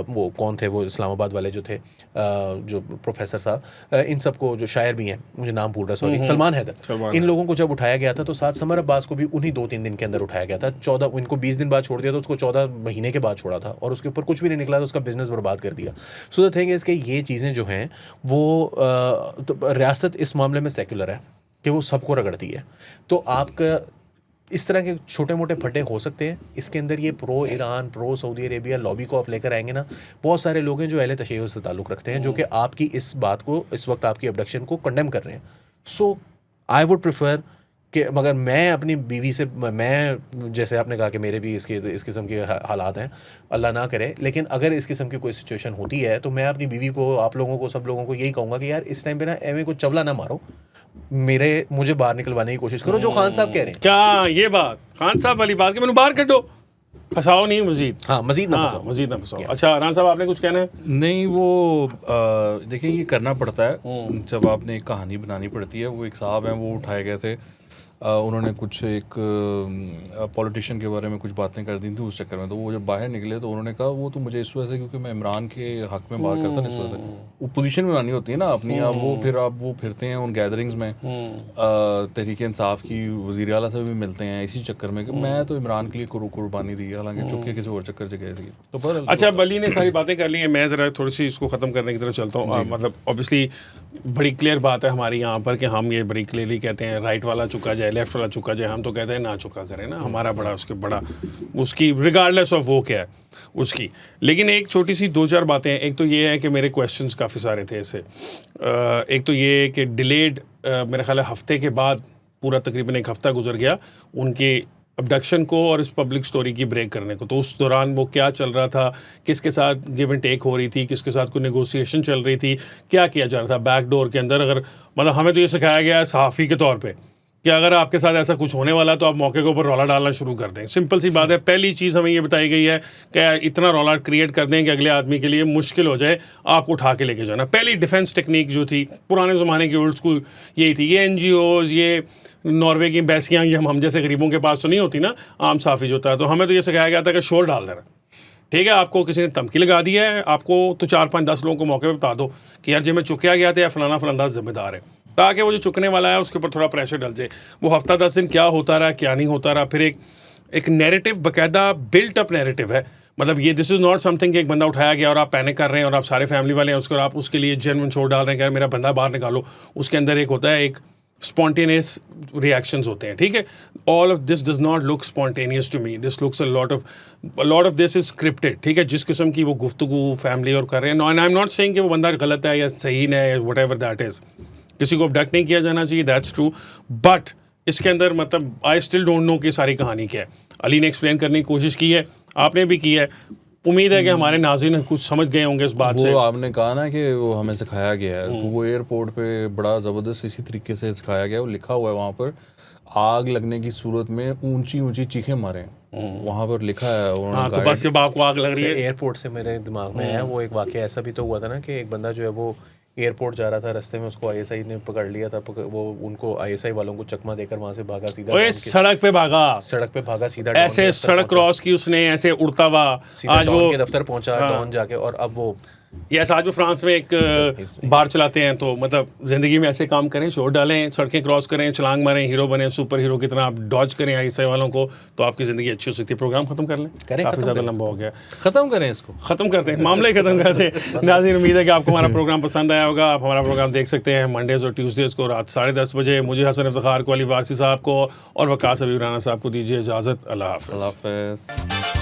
वो कौन थे वो इस्लामाबाद वाले जो थे, जो प्रोफेसर साहब, इन सबको, जो शायर भी हैं, मुझे नाम भूल रहा, सॉरी, सलमान हैदर, इन लोगों को जब उठाया गया था तो साथ समर अब्बास को भी उन्हीं 2-3 दिन के अंदर उठाया गया था। 14 इनको 20 दिन बाद छोड़ दिया तो उसको 14 महीने के बाद छोड़ा था, और उसके ऊपर कुछ भी नहीं निकला तो उसका बिजनेस बर्बाद कर दिया। सो द थिंग इज़ कि ये चीज़ें जो हैं वो तो रियासत इस मामले में सेकुलर है कि वो सबको रगड़ती है। तो आपका इस तरह के छोटे मोटे फटे हो सकते हैं। इसके अंदर ये pro Iran, pro Saudi Arabia lobby को आप लेकर आएंगे ना, बहुत सारे लोग हैं जो अहले तशय्युअ से ताल्लुक़ रखते हैं, जो कि आपकी इस बात को, इस वक्त आपकी अबडक्शन को कंडेम कर रहे हैं। सो आई वुड प्रेफर कि मगर मैं अपनी बीवी से, मैं जैसे आपने कहा कि मेरे भी इस किस्म के हालात हैं, अल्लाह ना करे, लेकिन अगर इस किस्म की कोई सिचुएशन होती है तो मैं अपनी बीवी को, आप लोगों को, सब लोगों को यही कहूँगा कि यार इस टाइम पे ना एवं को चवला ना मारो, मुझे बाहर निकलवाने की कोशिश करो, जो खान साहब कह रहे हैं। क्या ये बात खान साहब वाली बात कि मैंने बाहर कटो, फंसाओ नहीं मजीद, हाँ मजीद ना फंसाओ, मजीद ना फंसाओ। अच्छा राना साहब आपने कुछ कहना है? नहीं, वो देखिए ये करना पड़ता है जब आपने एक कहानी बनानी पड़ती है। वो एक साहब हैं, वो उठाए गए थे, उन्होंने कुछ एक पॉलिटिशियन के बारे में कुछ बातें कर दी थी उस चक्कर में, तो वो जब बाहर निकले तो उन्होंने कहा वो तो मुझे इस वजह से क्योंकि मैं इमरान के हक में बात करता ना, इस वजह से वो पोजीशन बनानी होती है ना अपनी। आप वो फिरते हैं उन गैदरिंग्स में, तहरीक इंसाफ की वज़ीर आला से भी मिलते हैं इसी चक्कर में कि मैं तो इमरान के लिए कुर्बानी दी, हालांकि चुपके किसी और चक्कर जगह थी। तो पर अच्छा, बली ने सारी बातें कर ली हैं, मैं ज़रा थोड़ी सी इसको ख़त्म करने की तरफ चलता हूँ। मतलब ऑब्वियसली बड़ी क्लियर बात है हमारी यहाँ पर कि हम ये बड़ी क्लियरली कहते हैं राइट वाला चुका जाए, लेफ्ट वाला चुका जाए, हम तो कहते हैं ना चुका करें ना, हमारा बड़ा उसकी रिगार्डलेस ऑफ वो क्या है उसकी। लेकिन एक छोटी सी 2-4 बातें हैं। एक तो ये है कि मेरे क्वेश्चंस काफ़ी सारे थे ऐसे। एक तो ये कि डिलेड मेरे ख्याल है हफ्ते के बाद, पूरा तकरीबन 1 हफ़्ता गुजर गया उनके अबडक्शन को और इस पब्लिक स्टोरी की ब्रेक करने को। तो उस दौरान वो क्या चल रहा था, किसके साथ गिव एंड टेक हो रही थी, किसके साथ कोई नेगोशिएशन चल रही थी, क्या किया जा रहा था बैक डोर के अंदर। अगर मतलब हमें तो ये सिखाया गया है सहाफ़ी के तौर पे कि अगर आपके साथ ऐसा कुछ होने वाला है तो आप मौके के ऊपर रौला डालना शुरू कर दें। सिंपल सी बात है। पहली चीज़ हमें ये बताई गई है कि इतना रौला क्रिएट कर दें कि अगले आदमी के लिए मुश्किल हो जाए आपको उठा के लेके जाना। पहली डिफेंस टेक्निक जो थी पुराने ज़माने की ओल्ड स्कूल यही थी। ये NGOs, ये नॉर्वे की एम्बेसियाँ, ये हम जैसे गरीबों के पास तो नहीं होती ना, आम साफ़ी जो होता है। तो हमें तो ये सिखाया गया था कि शोर डाल देना, ठीक है। आपको किसी ने धमकी लगा दी है, आपको तो 4-5-10 लोगों को मौके पर बता दो कि यार जी मैं चुकया गया था या फलाना फलाना जिम्मेदार है, ताकि वो जो चुकने वाला है उसके ऊपर थोड़ा प्रेशर डल जाए। वो हफ्ता 10 दिन क्या होता रहा, क्या नहीं होता रहा, फिर एक नैरेटिव, बाकायदा बिल्ट अप नैरेटिव है। मतलब ये दिस इज़ नॉट समथिंग कि एक बंदा उठाया गया और आप पैनिक कर रहे हैं और आप सारे फैमिली वाले हैं उसको और आप उसके लिए जेन्युइन शोर डाल रहे हैं कि यार मेरा बंदा बाहर निकालो। उसके अंदर एक होता है, एक स्पॉन्टेनियस रिएक्शंस होते हैं, ठीक है। All of this does not look spontaneous to me, this looks a lot of this is scripted, ठीक है। जिस किस्म की वो गुफ्तगू फैमिली और कर रहे हैं, and I am not saying कि वो बंदा गलत है या सही है, वट एवर दैट इज़, किसी को अबडक्ट नहीं किया जाना चाहिए, दैट्स ट्रू, बट इसके अंदर मतलब आई स्टिल डोंट नो कि सारी कहानी क्या है। अली ने एक्सप्लेन करने की कोशिश की है, आपने भी की है, उम्मीद है कि हमारे नाज़रीन कुछ समझ गए होंगे इस बात से। वो आपने कहा ना कि वो हमें सिखाया गया है, वो एयरपोर्ट पे बड़ा ज़बरदस्त इसी तरीके से सिखाया गया है। वो लिखा हुआ है वहाँ पर, आग लगने की सूरत में ऊंची ऊंची चीखें मारें, वहाँ पर लिखा है। हाँ, तो बस जब आपको आग लग रही है, एयरपोर्ट से मेरे दिमाग में है वो एक वाक़या ऐसा भी तो हुआ था ना कि एक बंदा जो है वो एयरपोर्ट जा रहा था, रास्ते में उसको ISI ने पकड़ लिया था, वो उनको ISI वालों को चकमा देकर वहाँ से भागा सीधा, सड़क पे भागा सीधा, ऐसे सड़क क्रॉस की उसने, ऐसे उड़ता हुआ आज वो के दफ्तर पहुँचा डॉन जाके। और अब वो यस, आज वो फ्रांस में एक बार चलाते हैं। तो मतलब ज़िंदगी में ऐसे काम करें, शोर डालें, सड़कें क्रॉस करें, छलांग मारें, हीरो बने, सुपर हीरो की तरह आप डॉज करें ISI वालों को, तो आपकी ज़िंदगी अच्छी हो सकती है। प्रोग्राम ख़त्म कर लें, काफ़ी ज़्यादा लंबा हो गया, ख़त्म करें इसको, ख़त्म करते हैं, मामले ख़त्म करते हैं। नाज़रीन, उम्मीद है कि आपको हमारा प्रोग्राम पसंद आया होगा। आप हमारा प्रोग्राम देख सकते हैं मंडेज़ और ट्यूसडेज़ को रात 10:30 बजे। मुझे हसन इफ्तिखार को, अली वारसी साहब को और वकास हबीब राना साहब को दीजिए इजाज़त। अल्लाह हाफ़िज़।